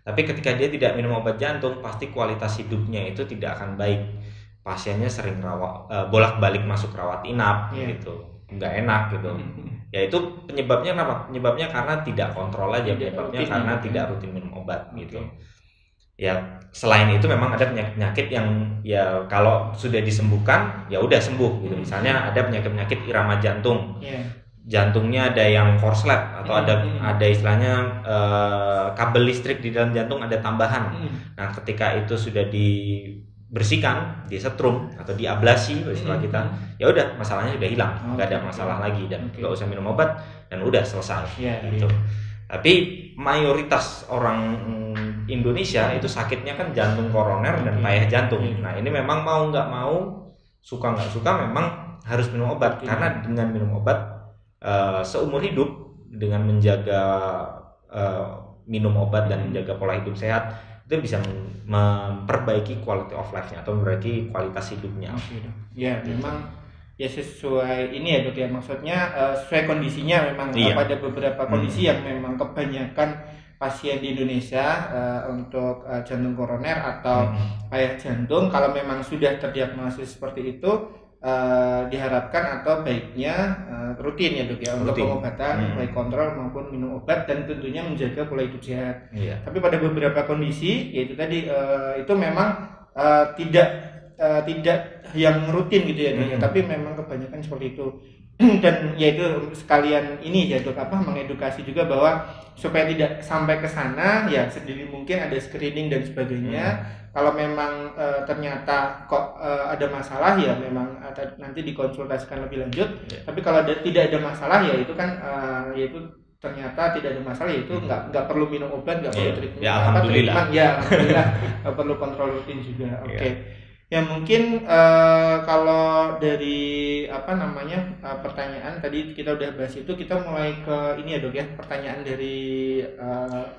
Tapi ketika dia tidak minum obat jantung, pasti kualitas hidupnya itu tidak akan baik. Pasiennya sering bolak-balik masuk rawat inap gitu. Nggak enak gitu. Ya itu penyebabnya kenapa? Penyebabnya karena tidak kontrol aja, penyebabnya karena tidak rutin minum obat gitu. Ya selain itu memang ada penyakit-penyakit yang ya kalau sudah disembuhkan ya udah sembuh gitu. Misalnya ada penyakit-penyakit irama jantung. Jantungnya ada yang korslet atau ada istilahnya kabel listrik di dalam jantung ada tambahan. Nah, ketika itu sudah dibersihkan, disetrum atau diablasi istilah kita, ya udah masalahnya sudah hilang, nggak ada masalah lagi dan nggak usah minum obat dan udah selesai gitu. Tapi mayoritas orang Indonesia itu sakitnya kan jantung koroner dan payah jantung. Nah ini memang mau nggak mau, suka nggak suka memang harus minum obat. Karena dengan minum obat seumur hidup, dengan menjaga minum obat dan menjaga pola hidup sehat, itu bisa memperbaiki quality of life-nya atau memperbaiki kualitas hidupnya. Ya memang ya sesuai ini ya dok ya, maksudnya sesuai kondisinya memang. Pada beberapa kondisi yang memang kebanyakan pasien di Indonesia untuk jantung koroner atau payah jantung, kalau memang sudah terdiagnosis seperti itu diharapkan atau baiknya rutin ya dok ya untuk pengobatan, baik kontrol maupun minum obat dan tentunya menjaga pola hidup sehat. Tapi pada beberapa kondisi yaitu tadi itu memang tidak tidak yang rutin gitu ya, tapi memang kebanyakan seperti itu. Dan yaitu sekalian ini ya Dok, mengedukasi juga bahwa supaya tidak sampai ke sana ya sedini mungkin ada screening dan sebagainya. Kalau memang ternyata kok ada masalah ya memang nanti dikonsultasikan lebih lanjut. Tapi kalau tidak ada masalah ya itu kan yaitu ternyata tidak ada masalah, yaitu nggak perlu minum obat, nggak perlu treatment. Ya alhamdulillah. Alhamdulillah nggak perlu kontrol rutin juga. Oke. Ya mungkin kalau dari pertanyaan tadi kita udah bahas itu, kita mulai ke ini ya Dok ya, pertanyaan dari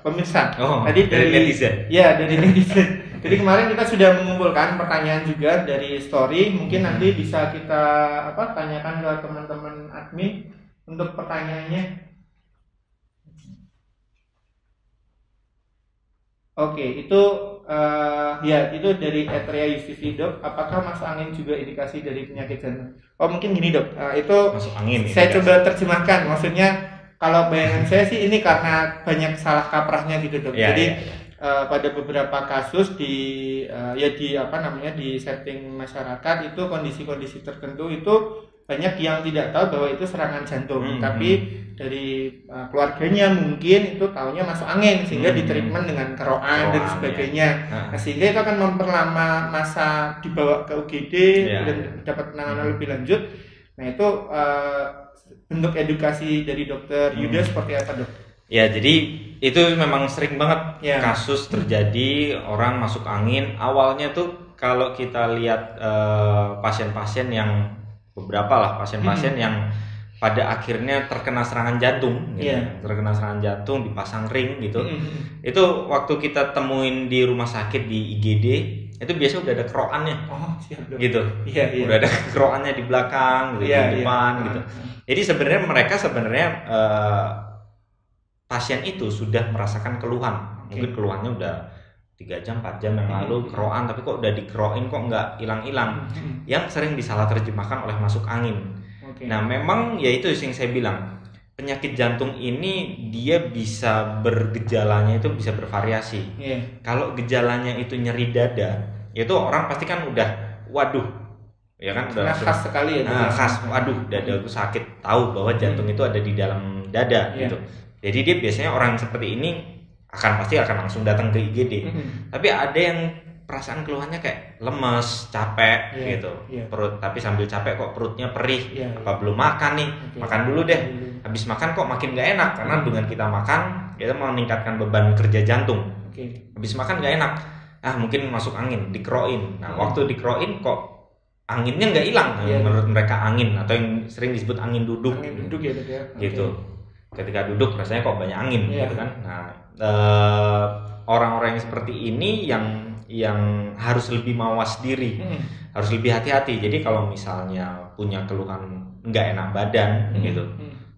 pemirsa. Tadi dari netizen. Ya, dari netizen. Jadi kemarin kita sudah mengumpulkan pertanyaan juga dari story, mungkin nanti bisa kita tanyakan ke teman-teman admin untuk pertanyaannya. Oke, itu itu dari Etria Yustifi Dok. Apakah masuk angin juga indikasi dari penyakit jantung? Oh mungkin gini Dok, itu masuk angin. Saya coba terjemahkan. Maksudnya kalau bayangan saya sih ini karena banyak salah kaprahnya gitu Dok. Jadi pada beberapa kasus di setting masyarakat itu kondisi-kondisi tertentu itu banyak yang tidak tahu bahwa itu serangan jantung, tapi dari keluarganya mungkin itu taunya masuk angin sehingga ditreatment dengan keroan dan sebagainya. Nah, sehingga itu akan memperlama masa dibawa ke UGD dan dapat penanganan lebih lanjut. Nah itu bentuk edukasi dari Dokter Yuda seperti apa Dok? Ya jadi itu memang sering banget kasus terjadi orang masuk angin. Awalnya tuh kalau kita lihat pasien-pasien yang beberapa lah pasien-pasien yang pada akhirnya terkena serangan jantung, gitu. Terkena serangan jantung dipasang ring gitu. Itu waktu kita temuin di rumah sakit di IGD itu biasa udah ada keroannya, gitu. Udah ada keroannya di belakang, gitu, di depan, gitu. Jadi mereka pasien itu sudah merasakan keluhan, mungkin keluhannya udah 3 jam 4 jam yang lalu keroan, tapi kok udah dikeroin kok nggak hilang-hilang, yang sering disalah terjemahkan oleh masuk angin. Nah memang ya itu yang saya bilang, penyakit jantung ini dia bisa bergejalanya itu bisa bervariasi. Kalau gejalanya itu nyeri dada, itu orang pasti kan udah waduh, ya kan udah khas sekali ya. Khas, waduh dadaku sakit, tahu bahwa jantung itu ada di dalam dada gitu. Jadi dia biasanya orang seperti ini pasti akan langsung datang ke IGD. Tapi ada yang perasaan keluhannya kayak lemes, capek gitu. Perut, tapi sambil capek kok perutnya perih. Apa belum makan nih? Makan dulu deh. Habis makan kok makin gak enak, karena dengan kita makan kita meningkatkan beban kerja jantung. Habis makan gak enak. Mungkin masuk angin, dikeroin. Nah, waktu dikeroin kok anginnya nggak hilang. Menurut mereka angin, atau yang sering disebut angin duduk. Angin duduk ya, gitu. Ketika duduk rasanya kok banyak angin gitu kan. Nah, orang-orang yang seperti ini yang harus lebih mawas diri, harus lebih hati-hati. Jadi kalau misalnya punya keluhan nggak enak badan gitu,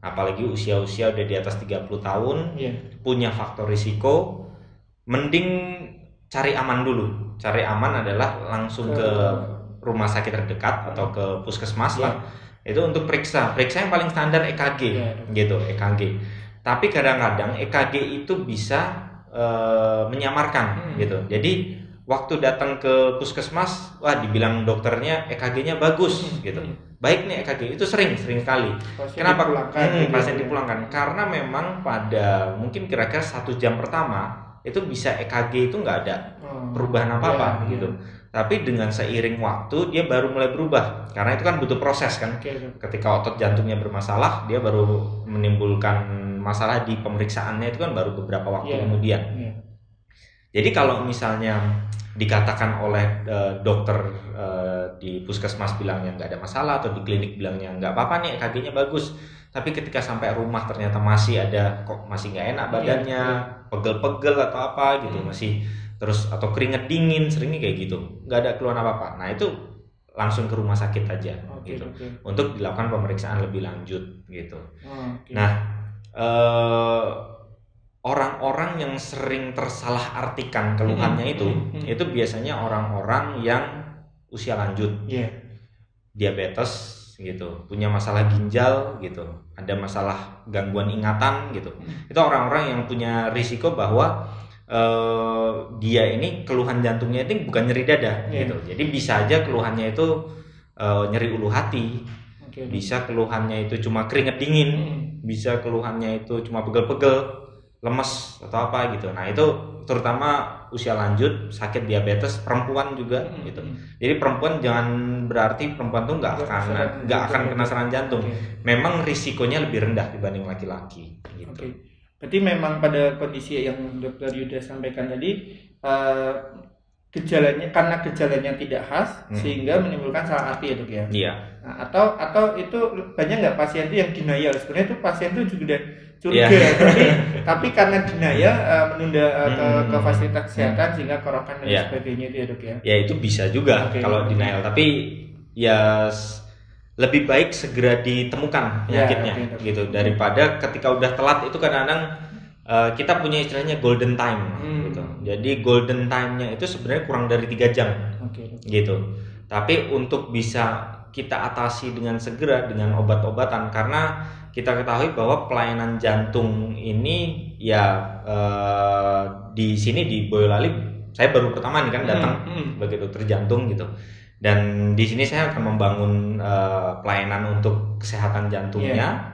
apalagi usia-usia udah di atas 30 tahun, punya faktor risiko, mending cari aman dulu. Cari aman adalah langsung ke rumah sakit terdekat atau ke puskesmas lah. Itu untuk periksa yang paling standar EKG gitu, EKG. Tapi kadang-kadang EKG itu bisa menyamarkan gitu. Jadi waktu datang ke puskesmas, dibilang dokternya EKG-nya bagus gitu. Baik nih EKG, itu sering sekali. Kenapa pasien dipulangkan? Karena memang pada mungkin kira-kira 1 jam pertama itu bisa EKG itu nggak ada perubahan apa-apa gitu. Tapi dengan seiring waktu dia baru mulai berubah, karena itu kan butuh proses kan. Ketika otot jantungnya bermasalah, dia baru menimbulkan masalah di pemeriksaannya, itu kan baru beberapa waktu kemudian. Jadi kalau misalnya dikatakan oleh dokter di puskesmas bilangnya nggak ada masalah, atau di klinik bilangnya nggak apa-apa nih EKG-nya bagus, tapi ketika sampai rumah ternyata masih nggak enak badannya, pegel-pegel atau apa gitu, masih terus atau keringet dingin, seringnya kayak gitu, nggak ada keluhan apa-apa. Nah itu langsung ke rumah sakit aja gitu, untuk dilakukan pemeriksaan lebih lanjut gitu. Nah orang-orang yang sering tersalah artikan keluhannya itu biasanya orang-orang yang usia lanjut, diabetes gitu, punya masalah ginjal gitu, ada masalah gangguan ingatan gitu. Itu orang-orang yang punya risiko bahwa dia ini keluhan jantungnya itu bukan nyeri dada gitu. Jadi bisa aja keluhannya itu nyeri ulu hati, bisa keluhannya itu cuma keringet dingin, bisa keluhannya itu cuma pegel-pegel, lemes atau apa gitu. Nah itu terutama usia lanjut, sakit diabetes, perempuan juga gitu. Jadi perempuan jangan berarti perempuan tuh nggak akan kena serangan jantung. Memang risikonya lebih rendah dibanding laki-laki gitu. Berarti memang pada kondisi yang Dokter Yuda sampaikan tadi, karena gejalanya tidak khas sehingga menimbulkan salah arti ya Dok ya. Iya. Nah, atau itu banyak nggak pasien itu yang denial, sebenarnya itu pasien itu juga curiga, tapi karena denial menunda ke fasilitas kesehatan sehingga kerokan dan sebagainya itu ya Dok ya. Ya itu bisa juga kalau denial, tapi ya lebih baik segera ditemukan penyakitnya gitu daripada ketika udah telat. Itu kadang-kadang kita punya istilahnya golden time gitu. Jadi golden time-nya itu sebenarnya kurang dari 3 jam gitu. Tapi untuk bisa kita atasi dengan segera dengan obat-obatan, karena kita ketahui bahwa pelayanan jantung ini ya di sini di Boyolali saya baru pertama nih kan datang sebagai dokter jantung gitu. Dan di sini saya akan membangun pelayanan untuk kesehatan jantungnya.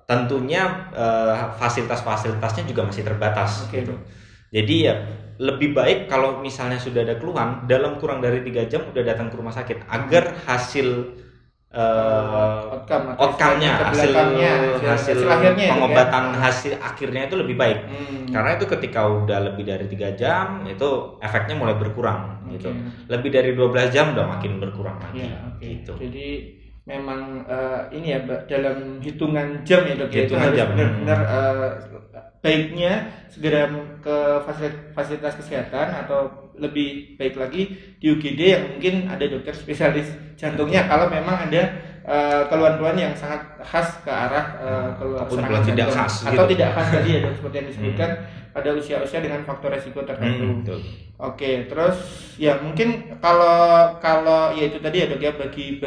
Tentunya fasilitas-fasilitasnya juga masih terbatas gitu. Jadi ya lebih baik kalau misalnya sudah ada keluhan dalam kurang dari 3 jam udah datang ke rumah sakit agar hasil outcome-nya, hasil pengobatan hasil akhirnya itu lebih baik. Karena itu ketika udah lebih dari 3 jam itu efeknya mulai berkurang gitu. Lebih dari 12 jam udah makin berkurang lagi gitu. Jadi memang ini ya dalam hitungan jam ya Dok, itu harus benar-benar baiknya segera ke fasilitas kesehatan, atau lebih baik lagi di UGD yang mungkin ada dokter spesialis jantungnya kalau memang ada keluhan-keluhan yang sangat khas ke arah keluhan tidak khas atau tidak khas tadi ya Dok, seperti yang disebutkan pada usia-usia dengan faktor resiko tertentu. Oke, terus ya mungkin kalau ya itu tadi ya Dok ya, bagi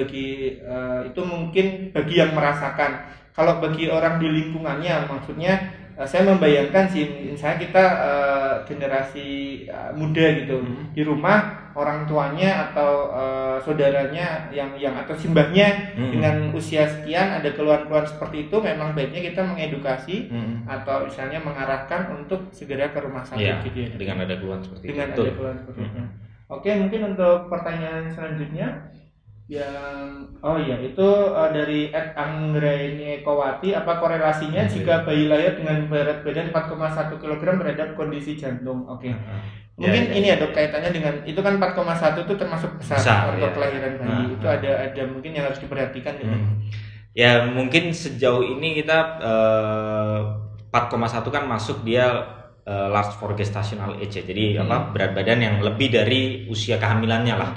itu mungkin bagi yang merasakan. Kalau bagi orang di lingkungannya, maksudnya saya membayangkan sih, misalnya kita generasi muda gitu, di rumah orang tuanya atau saudaranya yang atau simbahnya dengan usia sekian ada keluhan-keluhan seperti itu, memang baiknya kita mengedukasi atau misalnya mengarahkan untuk segera ke rumah sakit gitu ya. Dengan ada keluhan seperti itu. Oke, mungkin untuk pertanyaan selanjutnya itu dari Anggraini Kowati, apa korelasinya jika bayi lahir dengan berat badan 4,1 kg terhadap kondisi jantung? Mungkin ini ya Dok, kaitannya dengan itu kan 4,1 itu termasuk besar untuk kelahiran bayi. Itu ada mungkin yang harus diperhatikan gitu. Ya mungkin sejauh ini kita 4,1 kan masuk dia large for gestational age ya. Jadi berat badan yang lebih dari usia kehamilannya lah.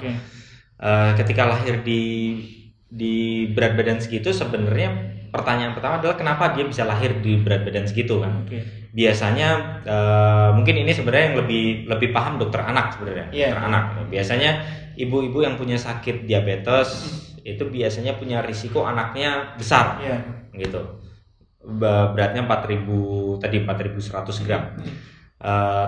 Ketika lahir di berat badan segitu, sebenarnya pertanyaan pertama adalah kenapa dia bisa lahir di berat badan segitu kan? Biasanya mungkin ini sebenarnya yang lebih paham dokter anak sebenarnya. Dokter anak. Biasanya ibu-ibu yang punya sakit diabetes itu biasanya punya risiko anaknya besar, gitu. Beratnya 4.100 gram.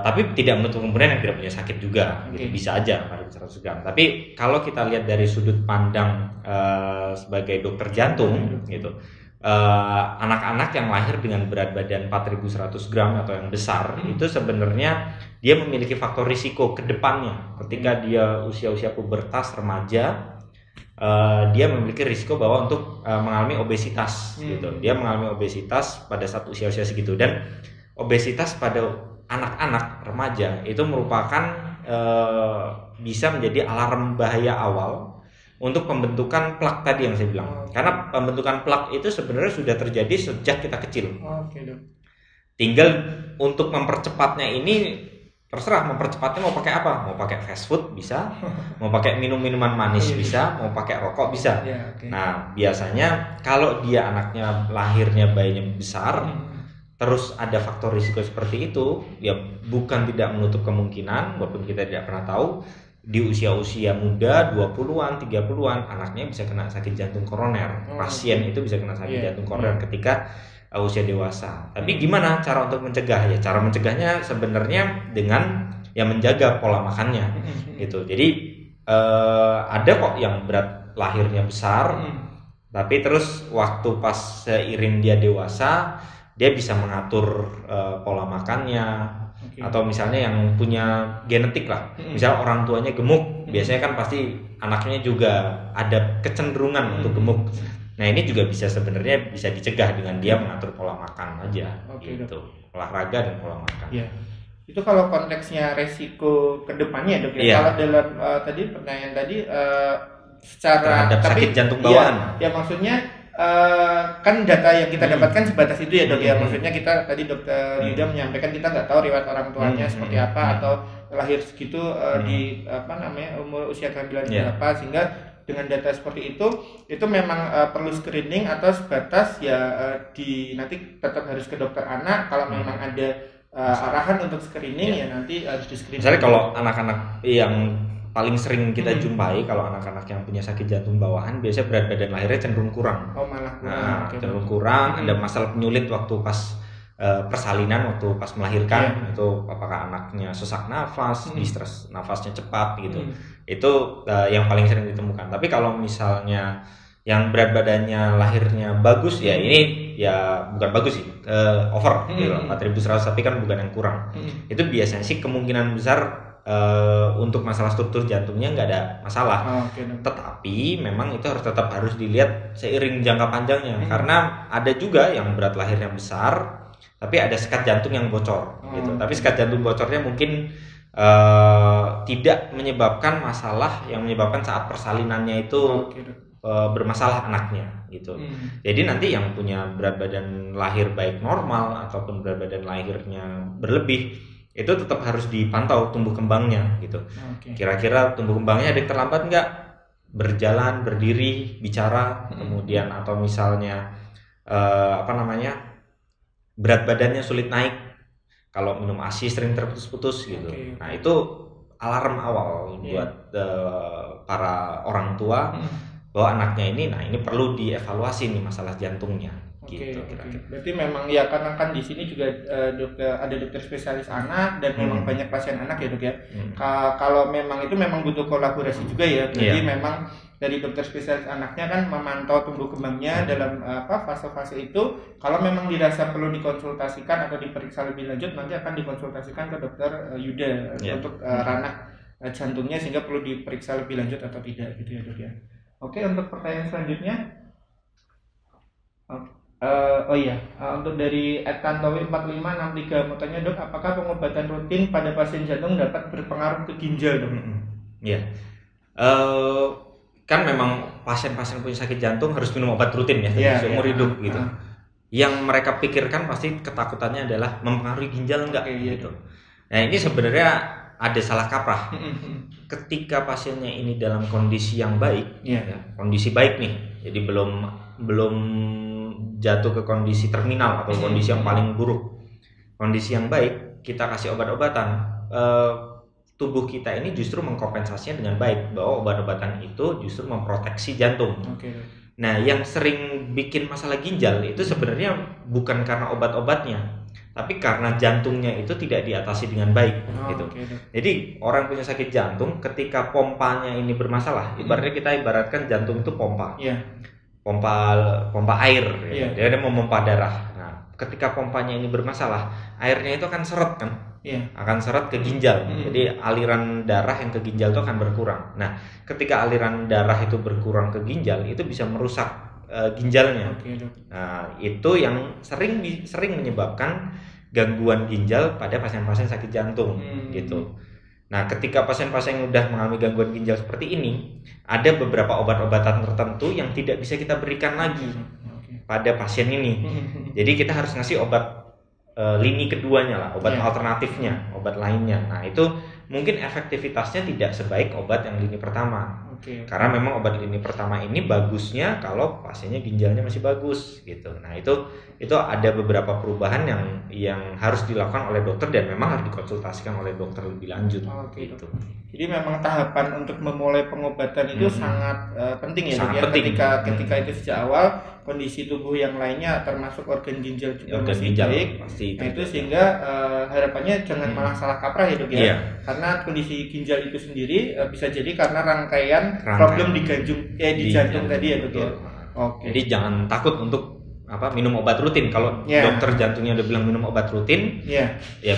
Tapi tidak menutup kemungkinan yang tidak punya sakit juga, gitu. Bisa aja 4.100 gram. Tapi kalau kita lihat dari sudut pandang sebagai dokter jantung, gitu, anak-anak yang lahir dengan berat badan 4.100 gram atau yang besar itu sebenarnya dia memiliki faktor risiko ke depannya. Ketika dia usia-usia pubertas, remaja, dia memiliki risiko bahwa untuk mengalami obesitas, gitu. Dia mengalami obesitas pada saat usia-usia segitu, dan obesitas pada anak-anak remaja itu merupakan bisa menjadi alarm bahaya awal untuk pembentukan plak tadi yang saya bilang. Karena pembentukan plak itu sebenarnya sudah terjadi sejak kita kecil. Tinggal untuk mempercepatnya ini terserah, mempercepatnya mau pakai apa? Mau pakai fast food bisa, mau pakai minum-minuman manis bisa, mau pakai rokok bisa. Nah, biasanya kalau dia anaknya lahirnya bayinya besar, terus ada faktor risiko seperti itu, ya bukan tidak menutup kemungkinan, walaupun kita tidak pernah tahu, di usia-usia muda 20-an, 30-an anaknya bisa kena sakit jantung koroner. Pasien itu bisa kena sakit jantung koroner ketika usia dewasa. Tapi gimana cara untuk mencegah ya? Cara mencegahnya sebenarnya dengan menjaga pola makannya gitu. Jadi ada kok yang berat lahirnya besar, tapi terus waktu pas seiring dia dewasa dia bisa mengatur pola makannya. Atau misalnya yang punya genetik lah, misal orang tuanya gemuk, biasanya kan pasti anaknya juga ada kecenderungan untuk gemuk. Nah ini juga sebenarnya bisa dicegah dengan dia mengatur pola makan aja, gitu. Olahraga dan pola makan. Ya. Itu kalau konteksnya resiko kedepannya dok ya. Kalau dalam tadi pertanyaan tadi secara terhadap sakit jantung bawaan. Ya maksudnya kan data yang kita dapatkan sebatas itu ya dok ya. Maksudnya kita tadi dokter Yuda menyampaikan kita nggak tahu riwayat orang tuanya seperti apa atau lahir segitu di umur usia kehamilan berapa, sehingga dengan data seperti itu memang perlu screening atau sebatas nanti tetap harus ke dokter anak kalau memang ada arahan untuk screening ya nanti harus di screening. Misalnya kalau anak-anak yang paling sering kita jumpai, kalau anak-anak yang punya sakit jantung bawaan biasanya berat badan lahirnya cenderung kurang. Oh malah kurang. Cenderung kurang, ada masalah penyulit waktu pas persalinan, waktu pas melahirkan, itu apakah anaknya sesak nafas, distres nafasnya cepat gitu. Itu yang paling sering ditemukan. Tapi kalau misalnya yang berat badannya lahirnya bagus ya ini ya bukan bagus sih, over gitu, 4100, tapi kan bukan yang kurang. Itu biasanya sih kemungkinan besar untuk masalah struktur jantungnya nggak ada masalah. Tetapi memang itu harus dilihat seiring jangka panjangnya, karena ada juga yang berat lahirnya besar tapi ada sekat jantung yang bocor gitu. Tapi sekat jantung bocornya mungkin tidak menyebabkan masalah yang menyebabkan saat persalinannya itu bermasalah anaknya gitu. Jadi nanti yang punya berat badan lahir baik normal ataupun berat badan lahirnya berlebih itu tetap harus dipantau tumbuh kembangnya gitu. Kira-kira tumbuh kembangnya ada yang terlambat nggak? Berjalan, berdiri, bicara, kemudian atau misalnya berat badannya sulit naik, kalau minum ASI sering terputus-putus gitu. Nah itu alarm awal buat para orang tua bahwa anaknya ini perlu dievaluasi nih masalah jantungnya. Gitu. Berarti memang ya karena kan di sini juga ada dokter spesialis anak dan memang banyak pasien anak ya dok ya. Kalau memang itu memang butuh kolaborasi juga ya. Jadi memang dari dokter spesialis anaknya kan memantau tumbuh kembangnya dalam fase-fase itu. Kalau memang dirasa perlu dikonsultasikan atau diperiksa lebih lanjut, nanti akan dikonsultasikan ke dokter Yuda untuk ranah jantungnya, sehingga perlu diperiksa lebih lanjut atau tidak gitu ya dok ya. Oke, untuk pertanyaan selanjutnya. Untuk dari @tantowi4563 mau tanya dok, apakah pengobatan rutin pada pasien jantung dapat berpengaruh ke ginjal dok? Kan memang pasien-pasien punya sakit jantung harus minum obat rutin ya seumur hidup gitu. Yang mereka pikirkan pasti ketakutannya adalah mempengaruhi ginjal enggak gitu. Nah ini sebenarnya ada salah kaprah. Ketika pasiennya ini dalam kondisi yang baik, kondisi baik nih, jadi belum jatuh ke kondisi terminal atau kondisi yang paling buruk. Kondisi yang baik, kita kasih obat-obatan, tubuh kita ini justru mengkompensasinya dengan baik, bahwa obat-obatan itu justru memproteksi jantung. Nah, yang sering bikin masalah ginjal itu sebenarnya bukan karena obat-obatnya, tapi karena jantungnya itu tidak diatasi dengan baik gitu. Jadi orang punya sakit jantung ketika pompanya ini bermasalah, kita ibaratkan jantung itu pompa. Pompa air, dia memompa darah. Nah, ketika pompanya ini bermasalah, airnya itu akan seret kan, akan seret ke ginjal. Jadi aliran darah yang ke ginjal itu akan berkurang. Nah, ketika aliran darah itu berkurang ke ginjal, itu bisa merusak ginjalnya. Nah, itu yang sering menyebabkan gangguan ginjal pada pasien-pasien sakit jantung gitu. Nah, ketika pasien-pasien yang sudah mengalami gangguan ginjal seperti ini, ada beberapa obat-obatan tertentu yang tidak bisa kita berikan lagi pada pasien ini. Jadi kita harus ngasih obat lini keduanya lah, obat alternatifnya, obat lainnya. Nah, itu mungkin efektivitasnya tidak sebaik obat yang lini pertama. Karena memang obat lini pertama ini bagusnya kalau pasiennya ginjalnya masih bagus gitu. Nah itu ada beberapa perubahan yang harus dilakukan oleh dokter dan memang harus dikonsultasikan oleh dokter lebih lanjut. Gitu. Jadi memang tahapan untuk memulai pengobatan itu sangat penting ya, sangat penting. Ketika itu sejak awal kondisi tubuh yang lainnya termasuk organ ginjal juga masih baik. Nah itu sehingga harapannya jangan malah salah kaprah ya dok ya. Karena kondisi ginjal itu sendiri bisa jadi karena rangkaian problem di jantung tadi ya dok ya. Jadi jangan takut untuk minum obat rutin. Kalau dokter jantungnya udah bilang minum obat rutin, ya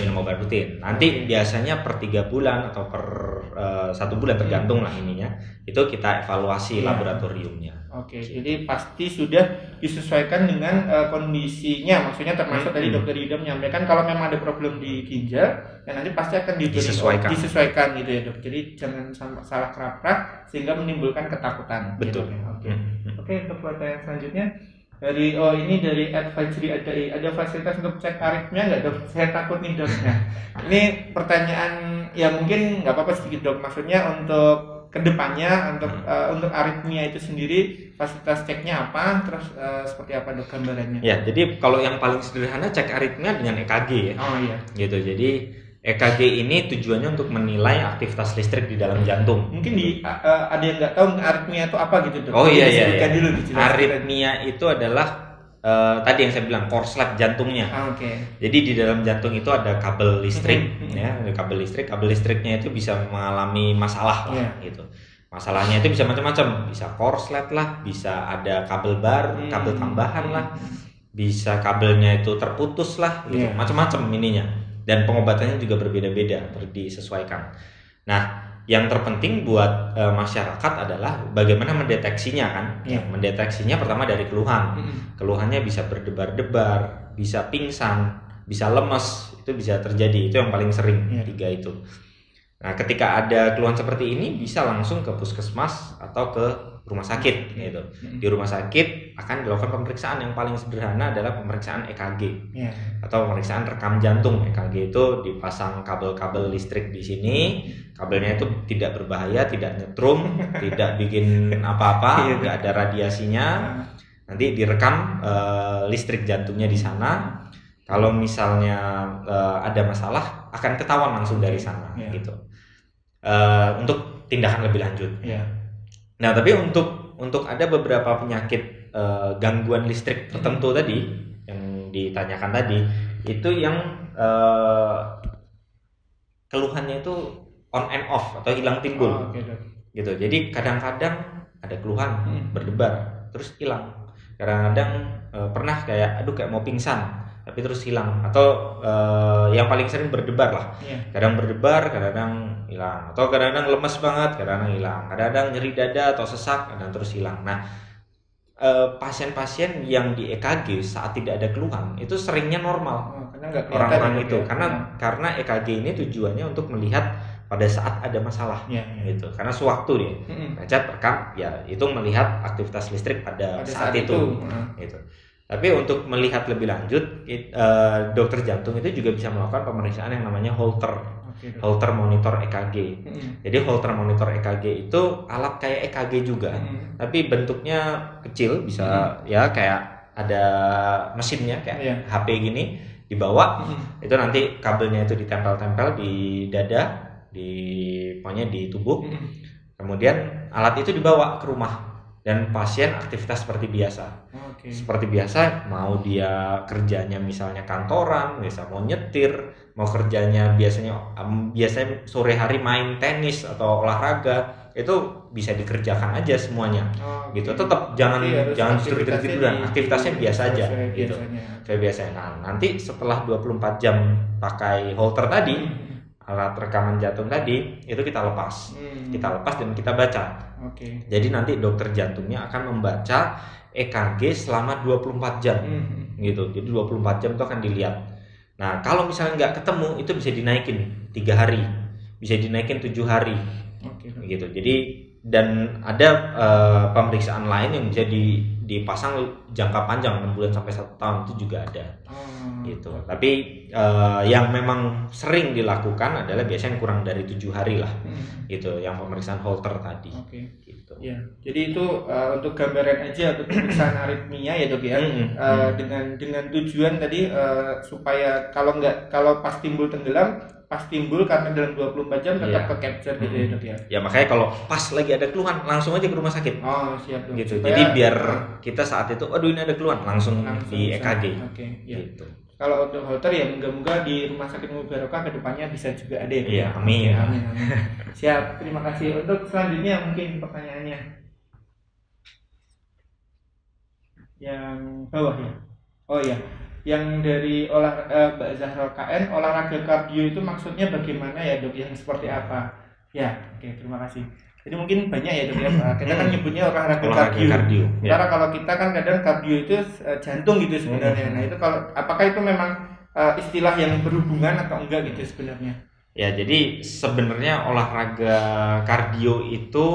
minum obat rutin. Nanti biasanya per 3 bulan atau per 1 bulan tergantung lah ininya. Itu kita evaluasi laboratoriumnya. Jadi pasti sudah disesuaikan dengan kondisinya. Maksudnya termasuk tadi dokter Yuda menyampaikan kalau memang ada problem di ginjal, nanti pasti akan disesuaikan gitu ya dok. Jadi jangan salah kaprah sehingga menimbulkan ketakutan. Betul. Oke, untuk pertanyaan selanjutnya dari advisory ada fasilitas untuk cek aritmia nggak dok? Saya takut nih dok. Ini pertanyaan ya mungkin nggak apa-apa sedikit dok. Maksudnya untuk kedepannya untuk aritmia itu sendiri fasilitas ceknya apa? Terus seperti apa dok gambarannya? Ya jadi kalau yang paling sederhana cek aritmia dengan EKG ya. Gitu. Jadi EKG ini tujuannya untuk menilai aktivitas listrik di dalam jantung. Mungkin ada yang nggak tahu aritmia itu apa gitu dok? Iya. Aritmia itu adalah tadi yang saya bilang korslet jantungnya. Jadi di dalam jantung itu ada kabel listrik, ya, ada kabel listrik. Kabel listriknya itu bisa mengalami masalah lah, gitu. Masalahnya itu bisa macam-macam, bisa korslet lah, bisa ada kabel baru, kabel tambahan lah, bisa kabelnya itu terputus lah, gitu. Macam-macam ininya. Dan pengobatannya juga berbeda-beda, disesuaikan. Nah, yang terpenting buat masyarakat adalah bagaimana mendeteksinya kan. Mendeteksinya pertama dari keluhan. Keluhannya bisa berdebar-debar, bisa pingsan, bisa lemes, itu bisa terjadi. Itu yang paling sering, 3 itu. Nah, ketika ada keluhan seperti ini bisa langsung ke puskesmas atau ke rumah sakit gitu. Di rumah sakit akan dilakukan pemeriksaan yang paling sederhana adalah pemeriksaan EKG atau pemeriksaan rekam jantung. EKG itu dipasang kabel-kabel listrik di sini, kabelnya itu tidak berbahaya, tidak nyetrum, tidak bikin apa-apa, nggak ada radiasinya. Nanti direkam listrik jantungnya di sana. Kalau misalnya ada masalah akan ketahuan langsung dari sana gitu. Untuk tindakan lebih lanjut. Nah, tapi untuk ada beberapa penyakit gangguan listrik tertentu tadi yang ditanyakan tadi, itu yang keluhannya itu on and off atau hilang timbul. Gitu. Jadi kadang-kadang ada keluhan berdebar terus hilang. Kadang-kadang pernah kayak mau pingsan tapi terus hilang, atau yang paling sering berdebar lah. Kadang berdebar, kadang-kadang hilang, atau kadang-kadang lemes banget, kadang-kadang hilang, kadang-kadang nyeri dada atau sesak, kadang terus hilang. Nah, pasien-pasien yang di EKG saat tidak ada keluhan itu seringnya normal. Orang-orang itu karena EKG ini tujuannya untuk melihat pada saat ada masalah gitu. Karena sewaktu dia baca rekam ya itu melihat aktivitas listrik pada saat itu gitu. Tapi untuk melihat lebih lanjut, dokter jantung itu juga bisa melakukan pemeriksaan yang namanya Holter monitor EKG. Jadi Holter monitor EKG itu alat kayak EKG juga, tapi bentuknya kecil, bisa ya kayak ada mesinnya kayak HP gini dibawa. Itu nanti kabelnya itu ditempel-tempel di dada, pokoknya di tubuh. Kemudian alat itu dibawa ke rumah dan pasien aktivitas seperti biasa. Seperti biasa, mau dia kerjanya misalnya kantoran, bisa mau nyetir, mau kerjanya biasanya sore hari main tenis atau olahraga, itu bisa dikerjakan aja semuanya. Gitu. Tetap jangan tidur-tiduran, aktivitasnya biasa aja gitu. Kayak biasanya. Nah, nanti setelah 24 jam pakai Holter tadi, alat rekaman jantung tadi, itu kita lepas. Kita lepas dan kita baca. Jadi nanti dokter jantungnya akan membaca EKG selama 24 jam gitu. Jadi 24 jam itu akan dilihat. Nah, kalau misalnya nggak ketemu, itu bisa dinaikin 3 hari, bisa dinaikin 7 hari gitu. Jadi dan ada pemeriksaan lain yang bisa dipasang jangka panjang 6 bulan sampai 1 tahun itu juga ada. Gitu. Tapi yang memang sering dilakukan adalah biasanya kurang dari 7 hari lah. Gitu, yang pemeriksaan Holter tadi. Gitu. Ya. Jadi itu untuk gambaran aja untuk pemeriksaan aritmia ya dok ya. Dengan tujuan tadi supaya kalau pas timbul tenggelam, pas timbul karena dalam 24 jam tetap ke capture gitu ya dok ya. Ya makanya kalau pas lagi ada keluhan langsung aja ke rumah sakit. Oh siap dok. Gitu. Jadi biar kita saat itu, aduh ini ada keluhan, langsung di EKG. Ya. Gitu. Kalau untuk Holter ya moga-moga di Rumah Sakit Umum Barokah kedepannya bisa juga ada ya. Iya, amin. Amin. Siap, terima kasih. Untuk selanjutnya mungkin pertanyaannya yang bawah ya. Oh ya, yang dari Mbak Zahra KN, olahraga kardio itu maksudnya bagaimana ya dok? Yang seperti apa? Ya, oke, terima kasih. Jadi mungkin banyak ya dok ya. Kita kan nyebutnya olahraga kardio. Karena kalau kita kan kadang kardio itu jantung gitu sebenarnya. Nah itu kalau apakah itu memang istilah yang berhubungan atau enggak gitu sebenarnya? Ya jadi sebenarnya olahraga kardio itu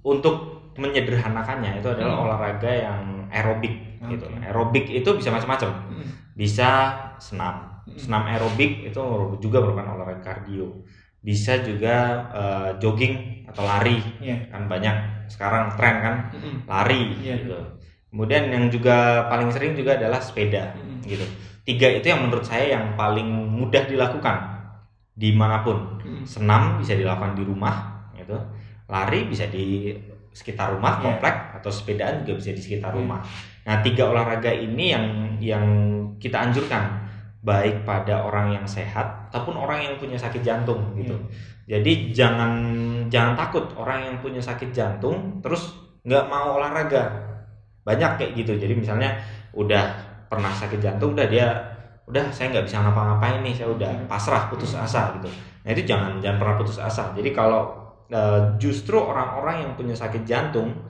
untuk menyederhanakannya itu adalah olahraga yang aerobik gitu. Aerobik itu bisa macam-macam. Bisa senam aerobik itu juga merupakan olahraga kardio. Bisa juga jogging atau lari, kan banyak sekarang tren kan lari gitu. Kemudian yang juga paling sering juga adalah sepeda gitu. 3 itu yang menurut saya yang paling mudah dilakukan dimanapun. Senam bisa dilakukan di rumah gitu, lari bisa di sekitar rumah komplek, atau sepedaan juga bisa di sekitar rumah. Nah 3 olahraga ini yang kita anjurkan baik pada orang yang sehat ataupun orang yang punya sakit jantung gitu. Jadi jangan takut orang yang punya sakit jantung terus nggak mau olahraga. Banyak kayak gitu. Jadi misalnya udah pernah sakit jantung, udah saya nggak bisa ngapa-ngapain nih, saya udah pasrah, putus asa gitu. Nah itu jangan pernah putus asa. Jadi kalau justru orang-orang yang punya sakit jantung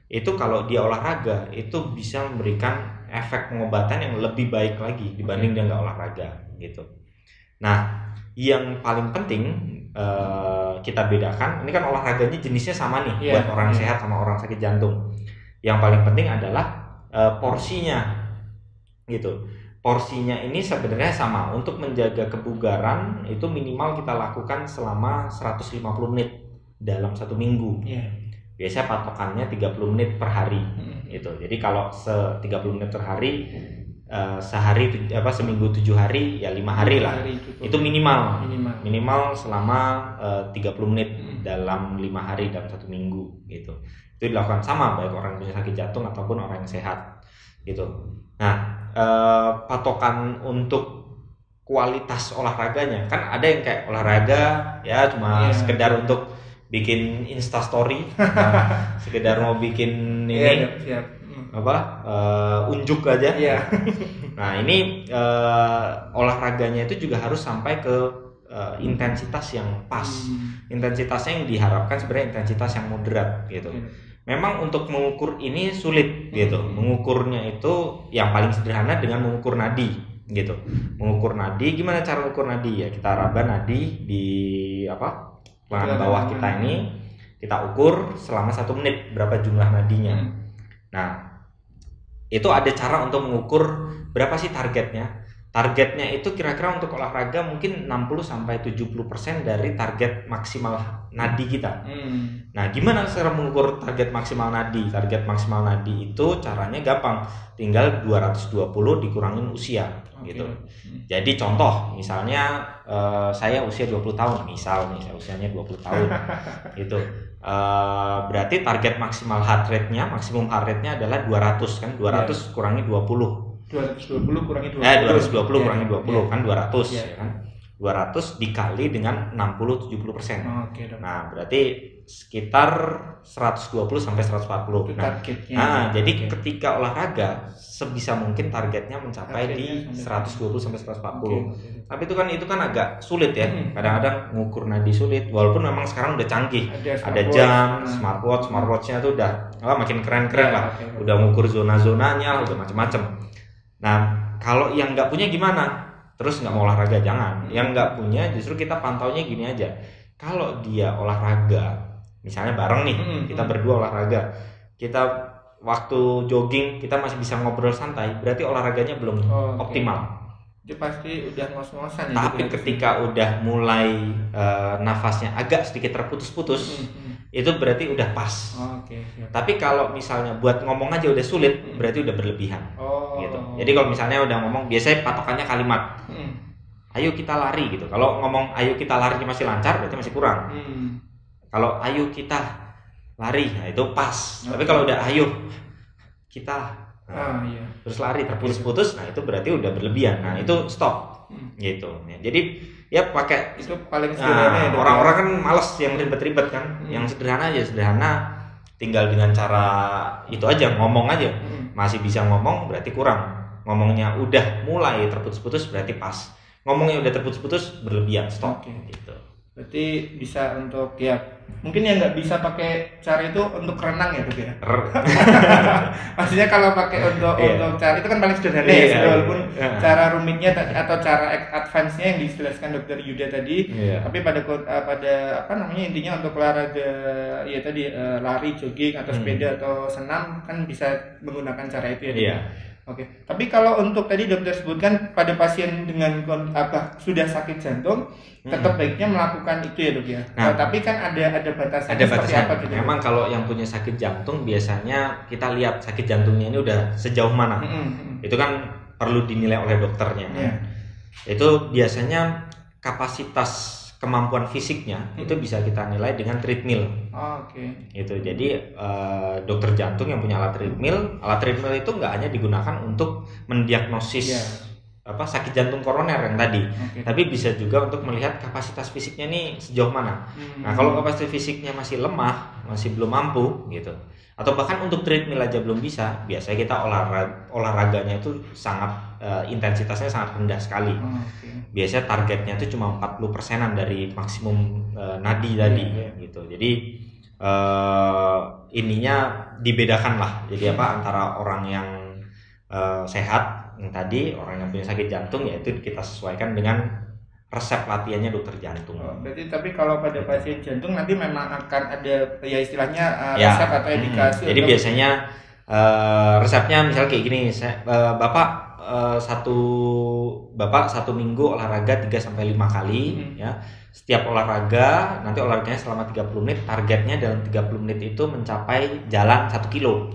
itu kalau dia olahraga itu bisa memberikan efek pengobatan yang lebih baik lagi dibanding dia nggak olahraga gitu. Nah yang paling penting kita bedakan, ini kan olahraganya jenisnya sama nih buat orang sehat sama orang sakit jantung. Yang paling penting adalah porsinya gitu. Porsinya ini sebenarnya sama. Untuk menjaga kebugaran itu minimal kita lakukan selama 150 menit dalam 1 minggu. Biasanya patokannya 30 menit per hari gitu. Jadi kalau 30 menit per hari seminggu 7 hari ya 5 hari lah. Itu minimal selama 30 menit dalam 5 hari dalam 1 minggu gitu. Itu dilakukan sama baik orang yang punya sakit jantung ataupun orang yang sehat gitu. Nah patokan untuk kualitas olahraganya kan ada yang kayak olahraga ya cuma sekedar untuk bikin Insta story, sekedar mau bikin ini unjuk aja. Nah ini olahraganya itu juga harus sampai ke intensitas yang pas. Intensitasnya yang diharapkan sebenarnya intensitas yang moderat gitu. Memang untuk mengukur ini sulit gitu. Mengukurnya itu yang paling sederhana dengan mengukur nadi gitu. Mengukur nadi, gimana cara mengukur nadi ya? Kita raba nadi di lengan bawah kita ini, kita ukur selama 1 menit berapa jumlah nadinya. Nah itu ada cara untuk mengukur berapa sih targetnya. Targetnya itu kira-kira untuk olahraga mungkin 60-70% dari target maksimal nadi kita. Nah gimana cara mengukur target maksimal nadi? Target maksimal nadi itu caranya gampang, tinggal 220 dikurangin usia gitu. Jadi contoh misalnya saya usia 20 tahun, misal nih saya usianya 20 tahun gitu. Berarti target maksimal heart rate-nya, maksimum heart rate-nya adalah 200 kan, 200 kurangi 20. 220 kurangi 20. 220 kurangi 20 kan 200 ya kan. 200 dikali dengan 60-70%. Nah, berarti sekitar 120 sampai 140. Nah, jadi ketika olahraga sebisa mungkin targetnya mencapai di 120 sampai 140. Tapi itu kan agak sulit ya. Kadang-kadang ngukur nadi sulit walaupun memang sekarang udah canggih. Ada jam, smartwatch-nya tuh udah makin keren-keren lah. Udah ngukur zona-zonanya, udah macam-macam. Nah, kalau yang nggak punya gimana? Terus nggak mau olahraga, jangan. Yang nggak punya justru kita pantaunya gini aja. Kalau dia olahraga, misalnya bareng nih, kita berdua olahraga, kita waktu jogging kita masih bisa ngobrol santai, berarti olahraganya belum optimal. Itu pasti udah ngos-ngosan ya. Tapi ketika udah mulai nafasnya agak sedikit terputus-putus, itu berarti udah pas. Tapi kalau misalnya buat ngomong aja udah sulit, berarti udah berlebihan. Gitu. Jadi kalau misalnya udah ngomong, biasanya patokannya kalimat, ayo kita lari gitu. Kalau ngomong ayo kita lari masih lancar, berarti masih kurang. Kalau ayo kita lari, nah itu pas. Tapi kalau udah ayo kita terus lari terputus-putus, nah itu berarti udah berlebihan. Nah itu stop, gitu. Jadi ya pakai itu paling sederhana. Orang-orang kan males yang ribet-ribet kan. Yang sederhana aja, sederhana. Tinggal dengan cara itu aja, ngomong aja. Masih bisa ngomong berarti kurang. Ngomongnya udah mulai terputus-putus berarti pas. Ngomongnya udah terputus-putus berlebihan, stop. Gitu. Berarti bisa untuk ya mungkin yang nggak bisa pakai cara itu untuk renang ya Dok ya. Maksudnya kalau pakai untuk cara itu kan paling sederhana ya, walaupun cara rumitnya atau cara advance-nya yang dijelaskan Dokter Yuda tadi, tapi pada apa namanya intinya untuk olahraga ya tadi lari, jogging atau sepeda atau senam kan bisa menggunakan cara itu ya. Oke, tapi kalau untuk tadi dokter sebutkan pada pasien dengan sudah sakit jantung, tetap baiknya melakukan itu ya dok ya. Nah, tapi kan ada batasannya. Ada batasan. Apa gitu? Memang kalau yang punya sakit jantung biasanya kita lihat sakit jantungnya ini udah sejauh mana. Itu kan perlu dinilai oleh dokternya. Itu biasanya kapasitas kemampuan fisiknya itu bisa kita nilai dengan treadmill. Gitu. Jadi dokter jantung yang punya alat treadmill itu nggak hanya digunakan untuk mendiagnosis sakit jantung koroner yang tadi, tapi bisa juga untuk melihat kapasitas fisiknya nih sejauh mana. Nah kalau kapasitas fisiknya masih lemah, masih belum mampu gitu, atau bahkan untuk treadmill aja belum bisa, biasanya kita olahraganya itu sangat intensitasnya sangat rendah sekali. Biasanya targetnya itu cuma 40%-an dari maksimum nadi tadi gitu. Jadi ininya dibedakan lah. Jadi antara orang yang sehat yang tadi, orang yang punya sakit jantung, yaitu kita sesuaikan dengan resep latihannya dokter jantung. Berarti tapi kalau pada pasien jantung nanti memang akan ada ya istilahnya resep atau indikasi. Jadi biasanya resepnya misal kayak gini, Bapak satu minggu olahraga 3-5 kali ya. Setiap olahraga, nanti olahraganya selama 30 menit, targetnya dalam 30 menit itu mencapai jalan 1 kilo.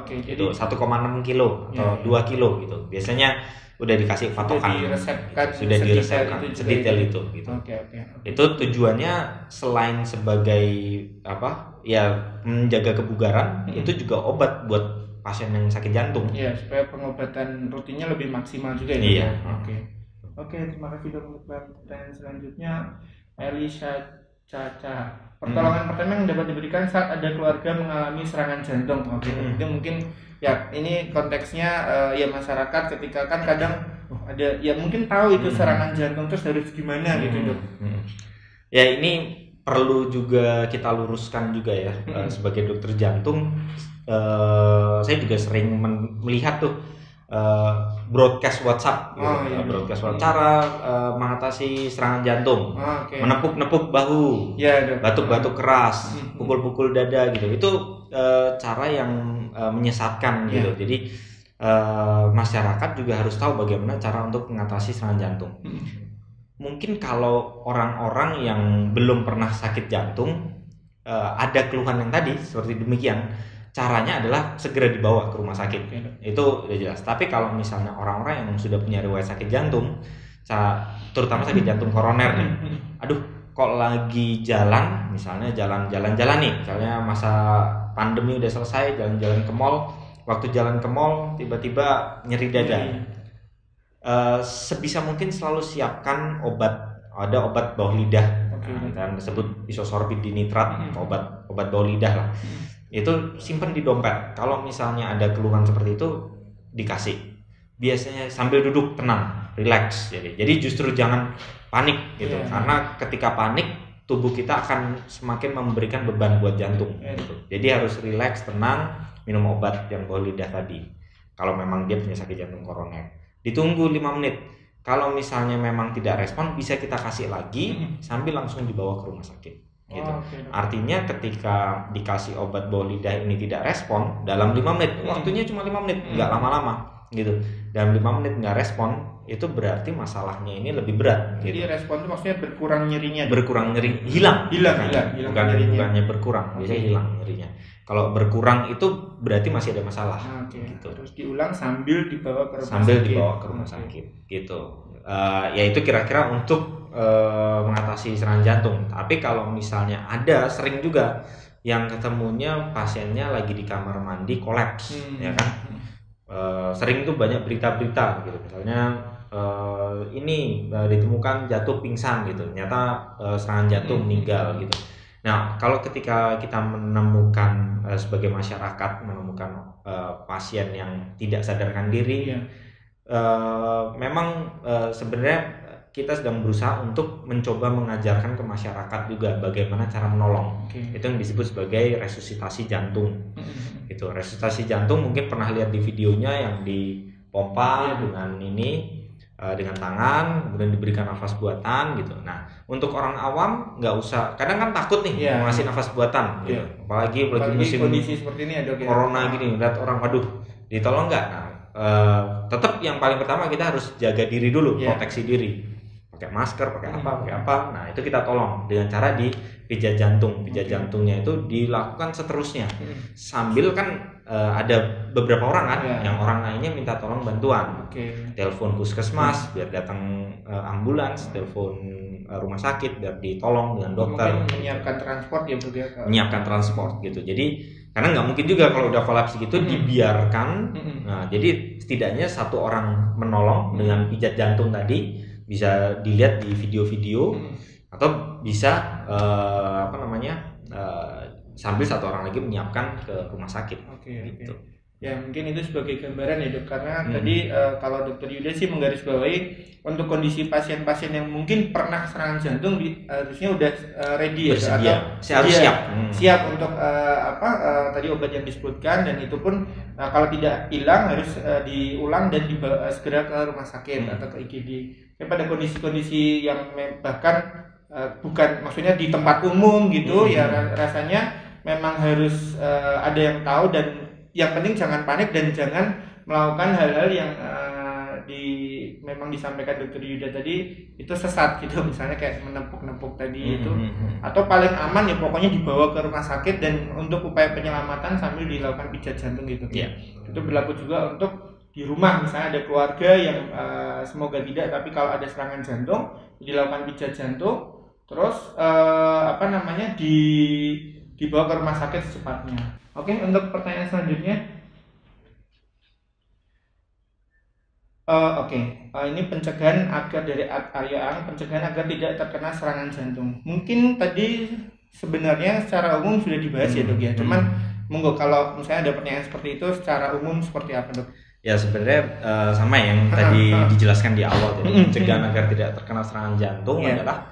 Jadi 1,6 kilo atau 2 kilo gitu. Biasanya udah dikasih patokan, sudah diresepkan sedetail itu gitu. Itu tujuannya selain sebagai menjaga kebugaran, itu juga obat buat pasien yang sakit jantung. Iya, supaya pengobatan rutinnya lebih maksimal juga ya. Oke, terima kasih dok. Untuk pertanyaan selanjutnya, Elisha Caca. Pertolongan pertama yang dapat diberikan saat ada keluarga mengalami serangan jantung. Itu mungkin ya ini konteksnya ya masyarakat ketika kan kadang ada ya mungkin tahu itu serangan jantung terus harus gimana gitu dok. Ya ini perlu juga kita luruskan juga ya. Sebagai dokter jantung, saya juga sering melihat tuh broadcast WhatsApp, broadcast cara mengatasi serangan jantung, menepuk-nepuk bahu, batuk-batuk keras, pukul-pukul dada gitu. Itu cara yang menyesatkan gitu. Jadi masyarakat juga harus tahu bagaimana cara untuk mengatasi serangan jantung. Mungkin kalau orang-orang yang belum pernah sakit jantung ada keluhan yang tadi seperti demikian, caranya adalah segera dibawa ke rumah sakit. Itu udah jelas. Tapi kalau misalnya orang-orang yang sudah punya riwayat sakit jantung, terutama sakit jantung koroner nih, aduh kok lagi jalan, misalnya jalan-jalan nih, misalnya masa pandemi udah selesai, jalan-jalan ke mall, waktu jalan ke mall tiba-tiba nyeri dada. Sebisa mungkin selalu siapkan obat, ada obat bawah lidah, kan disebut isosorbit dinitrat, obat bawah lidah lah. Itu simpen di dompet. Kalau misalnya ada keluhan seperti itu dikasih. Biasanya sambil duduk tenang, relax. Jadi justru jangan panik gitu. Karena ketika panik tubuh kita akan semakin memberikan beban buat jantung gitu. Jadi harus relax, tenang, minum obat yang bawah lidah tadi. Kalau memang dia punya sakit jantung koroner. Ditunggu 5 menit. Kalau misalnya memang tidak respon, bisa kita kasih lagi sambil langsung dibawa ke rumah sakit. gitu. Artinya ketika dikasih obat bawah lidah ini tidak respon dalam 5 menit, waktunya cuma 5 menit, nggak lama-lama gitu. Dalam 5 menit nggak respon, itu berarti masalahnya ini lebih berat. Jadi gitu. respon itu maksudnya berkurang nyerinya. Berkurang nyeri, hilang. Bukannya berkurang, biasanya hilang nyerinya. Kalau berkurang itu berarti masih ada masalah. Gitu. Terus diulang sambil dibawa ke rumah sakit. Gitu. Ya itu kira-kira untuk mengatasi serangan jantung. Tapi kalau misalnya ada, sering juga yang ketemunya pasiennya lagi di kamar mandi kolaps, ya kan? Sering tuh banyak berita-berita gitu. Misalnya ini ditemukan jatuh pingsan gitu, ternyata serangan jantung meninggal gitu. Nah, kalau ketika kita menemukan sebagai masyarakat menemukan pasien yang tidak sadarkan diri, memang sebenarnya kita sedang berusaha untuk mencoba mengajarkan ke masyarakat juga bagaimana cara menolong. Itu yang disebut sebagai resusitasi jantung. Gitu. Resusitasi jantung mungkin pernah lihat di videonya yang dipompa dengan ini. Dengan tangan, kemudian diberikan nafas buatan gitu. Nah, untuk orang awam nggak usah, kadang kan takut nih ngasih nafas buatan gitu. Apalagi musim kondisi seperti ini ada corona gini, lihat orang, waduh, ditolong nggak? Nah, tetap yang paling pertama kita harus jaga diri dulu, proteksi diri, pakai masker, pakai apa. Nah, itu kita tolong dengan cara di pijat jantung. Pijat jantungnya itu dilakukan seterusnya, sambil kan ada beberapa orang kan, yang orang lainnya minta tolong bantuan, telepon puskesmas biar datang ambulans, telepon rumah sakit biar ditolong dengan dokter. Mungkin menyiapkan transport ya, menyiapkan transport gitu. Jadi karena nggak mungkin juga kalau udah kolaps gitu dibiarkan. Nah, jadi setidaknya satu orang menolong dengan pijat jantung tadi, bisa dilihat di video-video atau bisa sambil satu orang lagi menyiapkan ke rumah sakit. Gitu. Ya mungkin itu sebagai gambaran ya dok, karena tadi kalau dokter Yuda sih menggarisbawahi untuk kondisi pasien-pasien yang mungkin pernah serangan jantung harusnya udah ready bersedia, harus siap untuk tadi obat yang disebutkan, dan itu pun kalau tidak hilang harus diulang dan dibawa segera ke rumah sakit atau ke IGD. Pada kondisi-kondisi yang bahkan bukan maksudnya di tempat umum gitu ya, rasanya memang harus ada yang tahu, dan yang penting jangan panik dan jangan melakukan hal-hal yang memang disampaikan dokter Yuda tadi itu sesat gitu, misalnya kayak menepuk-nepuk tadi itu, atau paling aman ya pokoknya dibawa ke rumah sakit dan untuk upaya penyelamatan sambil dilakukan pijat jantung gitu. Itu berlaku juga untuk di rumah, misalnya ada keluarga yang semoga tidak, tapi kalau ada serangan jantung dilakukan pijat jantung, terus dibawa ke rumah sakit secepatnya. Oke, untuk pertanyaan selanjutnya. Ini pencegahan agar dari Arya, pencegahan agar tidak terkena serangan jantung. Mungkin tadi sebenarnya secara umum sudah dibahas ya dok ya. Cuman monggo kalau misalnya ada pertanyaan seperti itu secara umum seperti apa dok? Ya sebenarnya sama yang tadi dijelaskan di awal. Jadi pencegahan agar tidak terkena serangan jantung adalah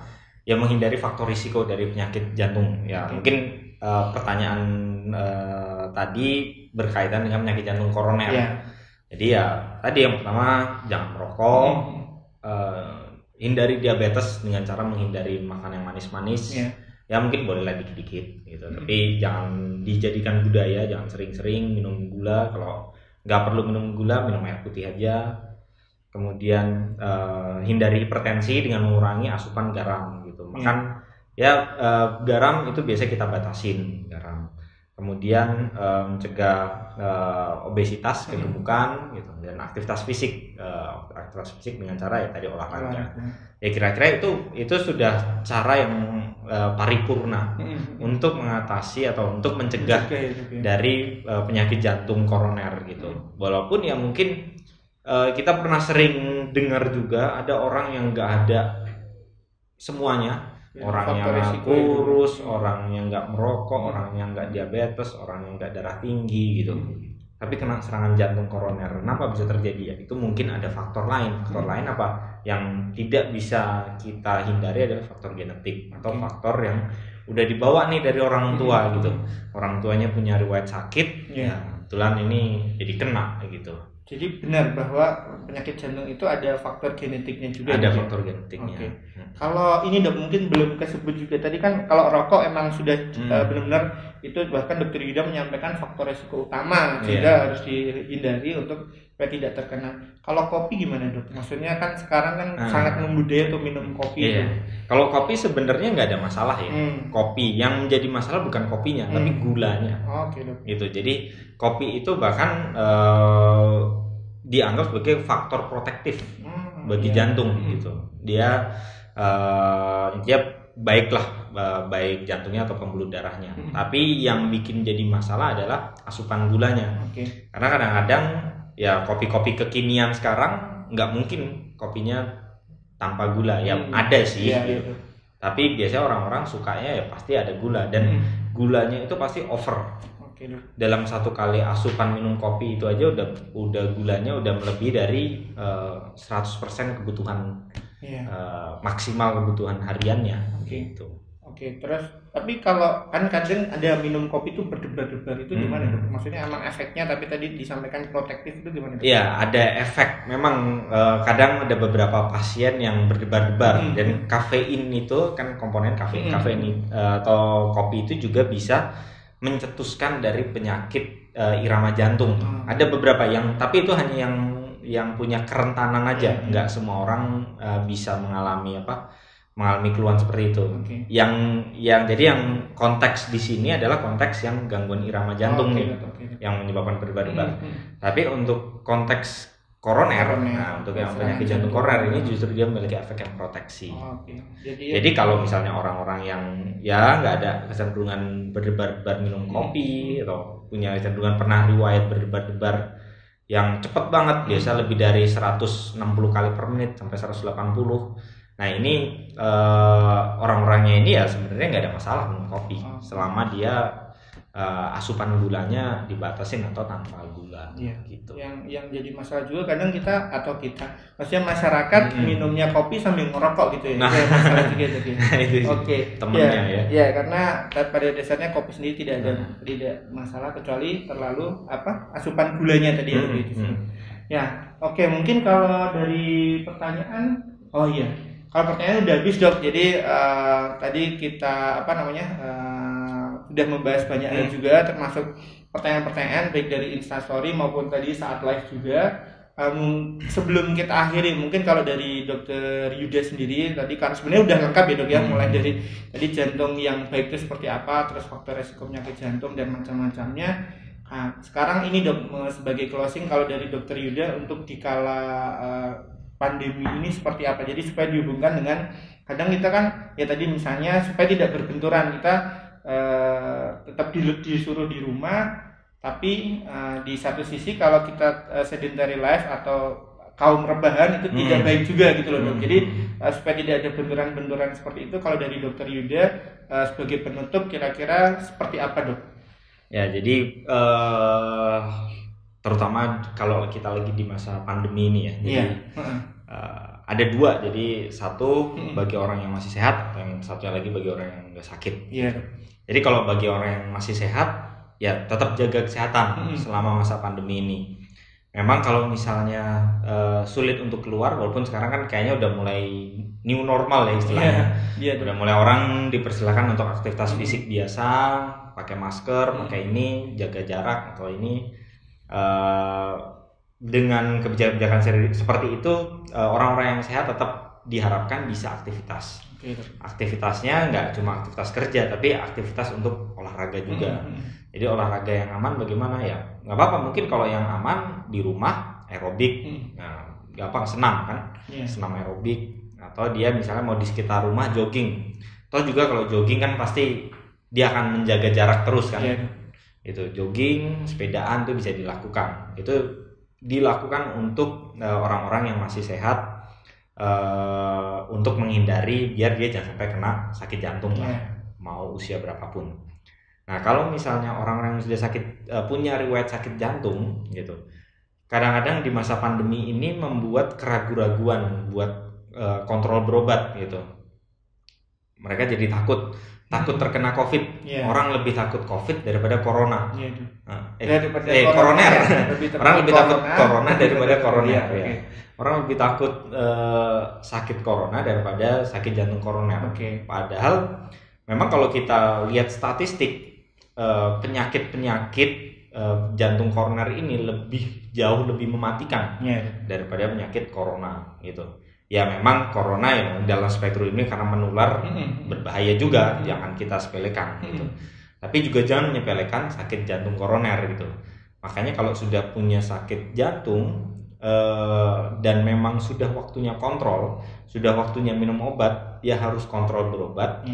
ya menghindari faktor risiko dari penyakit jantung. Ya mungkin pertanyaan tadi berkaitan dengan penyakit jantung koroner. Jadi ya tadi yang pertama jangan merokok, hindari diabetes dengan cara menghindari makan yang manis-manis. Ya mungkin bolehlah dikit-dikit gitu, tapi jangan dijadikan budaya, jangan sering-sering minum gula. Kalau nggak perlu minum gula, minum air putih aja. Kemudian hindari hipertensi dengan mengurangi asupan garam gitu. Makan garam itu biasa kita batasin garam. Kemudian mencegah obesitas, kegemukan gitu, dan aktivitas fisik dengan cara ya tadi olahraga. Ya kira-kira itu sudah cara yang paripurna untuk mengatasi atau untuk mencegah dari penyakit jantung koroner gitu. Walaupun ya mungkin kita pernah sering dengar juga ada orang yang nggak ada semuanya. Orang yang kurus, orang yang nggak merokok, orang yang nggak diabetes, orang yang nggak darah tinggi gitu, tapi kena serangan jantung koroner. Kenapa bisa terjadi ya? Itu mungkin ada faktor lain. Faktor lain apa yang tidak bisa kita hindari adalah faktor genetik atau faktor yang udah dibawa nih dari orang tua gitu. Orang tuanya punya riwayat sakit, ya kebetulan ini jadi kena gitu. Jadi benar bahwa penyakit jantung itu ada faktor genetiknya juga. Ada faktor genetiknya. Oke. Kalau ini Dok mungkin belum kesebut juga tadi kan, kalau rokok emang sudah benar-benar itu, bahkan Dokter Yuda menyampaikan faktor resiko utama sehingga harus dihindari untuk supaya tidak terkena. Kalau kopi gimana Dok? Maksudnya kan sekarang kan sangat membudaya untuk minum kopi. Iya. Kalau kopi sebenarnya nggak ada masalah ya. Kopi yang menjadi masalah bukan kopinya tapi gulanya. Oke Dok. Gitu. Jadi kopi itu bahkan dianggap sebagai faktor protektif bagi jantung gitu. Dia baiklah, baik jantungnya atau pembuluh darahnya. Tapi yang bikin jadi masalah adalah asupan gulanya. Karena kadang-kadang ya kopi-kopi kekinian sekarang nggak mungkin kopinya tanpa gula. Ya ada sih. Gitu. Tapi biasanya orang-orang sukanya ya pasti ada gula, dan gulanya itu pasti over. Dalam satu kali asupan minum kopi itu aja udah gulanya udah melebihi dari 100% kebutuhan maksimal kebutuhan hariannya. Gitu. Terus tapi kalau kan kadang ada minum kopi itu berdebar-debar, itu gimana Dok? Maksudnya emang efeknya, tapi tadi disampaikan protektif, itu gimana Dok? Iya, ada efek. Memang kadang ada beberapa pasien yang berdebar-debar, dan kafein itu kan komponen kafein atau kopi itu juga bisa mencetuskan dari penyakit irama jantung. Ada beberapa tapi itu hanya yang punya kerentanan aja. Nggak semua orang bisa mengalami keluhan seperti itu. Jadi yang konteks di sini adalah konteks yang gangguan irama jantung yang menyebabkan berdebar-debar. Tapi untuk konteks koroner, untuk yang penyakit jantung koroner ini justru dia memiliki efek yang proteksi. Jadi kalau misalnya orang-orang yang ya nggak ada kecenderungan berdebar-debar minum kopi, atau punya kecenderungan pernah riwayat berdebar-debar yang cepat banget, biasa lebih dari 160 kali per menit sampai 180. Nah ini orang-orangnya ini ya sebenarnya nggak ada masalah minum kopi selama dia asupan gulanya dibatasin atau tanpa gula. Gitu. Yang jadi masalah juga kadang maksudnya masyarakat minumnya kopi sambil ngerokok gitu ya. Masalah juga jadi. Temennya ya karena pada dasarnya kopi sendiri tidak masalah kecuali terlalu asupan gulanya tadi mungkin kalau dari pertanyaan kalau pertanyaan udah habis Dok. Jadi tadi kita sudah membahas banyak hal juga, termasuk pertanyaan-pertanyaan baik dari Instastory maupun tadi saat live juga. Sebelum kita akhiri, mungkin kalau dari Dokter Yuda sendiri tadi kan sebenarnya udah lengkap ya Dok ya, mulai dari tadi jantung yang baik itu seperti apa, terus faktor resiko penyakit jantung dan macam-macamnya. Nah, sekarang ini Dok, sebagai closing kalau dari Dokter Yuda untuk dikala pandemi ini seperti apa? Jadi supaya dihubungkan dengan kadang kita kan ya tadi misalnya supaya tidak berbenturan, kita tetap disuruh di rumah, tapi di satu sisi kalau kita sedentary life atau kaum rebahan itu tidak baik juga gitu loh Dok. Jadi supaya tidak ada benturan-benturan seperti itu, kalau dari Dokter Yuda sebagai penutup kira-kira seperti apa Dok? Ya jadi terutama kalau kita lagi di masa pandemi ini ya. Jadi ada dua, jadi satu bagi orang yang masih sehat, yang satunya lagi bagi orang yang nggak sakit. Jadi kalau bagi orang yang masih sehat, ya tetap jaga kesehatan selama masa pandemi ini. Memang kalau misalnya sulit untuk keluar, walaupun sekarang kan kayaknya udah mulai new normal ya istilahnya. Udah mulai orang dipersilakan untuk aktivitas fisik biasa, pakai masker, pakai ini, jaga jarak atau ini. Dengan kebijakan-kebijakan seperti itu, orang-orang yang sehat tetap diharapkan bisa aktivitas. Aktivitasnya nggak cuma aktivitas kerja, tapi aktivitas untuk olahraga juga. Jadi olahraga yang aman bagaimana ya? Nggak apa-apa, mungkin kalau yang aman di rumah aerobik, gampang, senam kan, senam aerobik, atau dia misalnya mau di sekitar rumah jogging. Atau juga kalau jogging kan pasti dia akan menjaga jarak terus kan. Itu jogging, sepedaan tuh bisa dilakukan. Itu dilakukan untuk orang-orang yang masih sehat, untuk menghindari biar dia jangan sampai kena sakit jantung lah, mau usia berapapun. Nah kalau misalnya orang-orang yang sudah sakit, punya riwayat sakit jantung gitu, kadang-kadang di masa pandemi ini membuat keraguan-raguan buat kontrol berobat gitu. Mereka jadi takut takut terkena COVID. Orang lebih takut COVID daripada corona. Daripada koroner. Orang lebih takut corona daripada koroner. Orang lebih takut sakit corona daripada sakit jantung koroner. Padahal memang kalau kita lihat statistik penyakit-penyakit jantung koroner ini jauh lebih mematikan daripada penyakit corona gitu. Ya memang corona yang dalam spektrum ini karena menular berbahaya juga, jangan kita sepelekan gitu. Tapi juga jangan menyepelekan sakit jantung koroner gitu. Makanya kalau sudah punya sakit jantung dan memang sudah waktunya kontrol, sudah waktunya minum obat, ya harus kontrol berobat,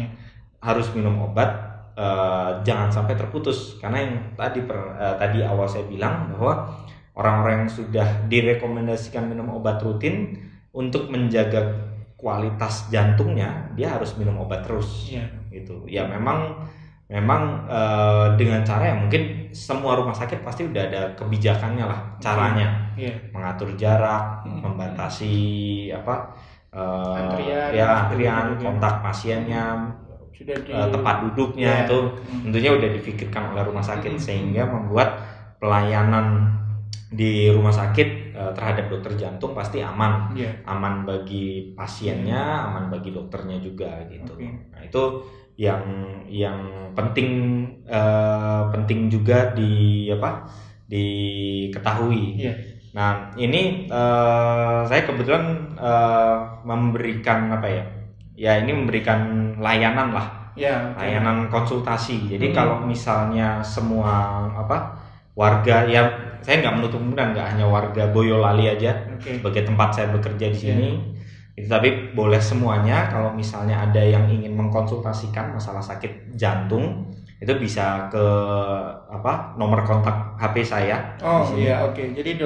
harus minum obat. Jangan sampai terputus, karena yang tadi awal saya bilang bahwa orang-orang yang sudah direkomendasikan minum obat rutin untuk menjaga kualitas jantungnya, dia harus minum obat terus gitu. Ya memang dengan cara yang mungkin semua rumah sakit pasti udah ada kebijakannya lah, caranya mengatur jarak, membatasi antrian, kontak pasiennya, tempat duduknya itu tentunya udah difikirkan oleh rumah sakit, sehingga membuat pelayanan di rumah sakit terhadap dokter jantung pasti aman, aman bagi pasiennya, aman bagi dokternya juga gitu. Nah itu yang penting juga diketahui. Nah ini saya kebetulan memberikan memberikan layanan lah, layanan konsultasi. Jadi kalau misalnya semua warga, ya saya nggak menutup kemungkinan nggak hanya warga Boyolali aja sebagai tempat saya bekerja di sini, tapi boleh semuanya. Kalau misalnya ada yang ingin mengkonsultasikan masalah sakit jantung, itu bisa ke nomor kontak HP saya. Jadi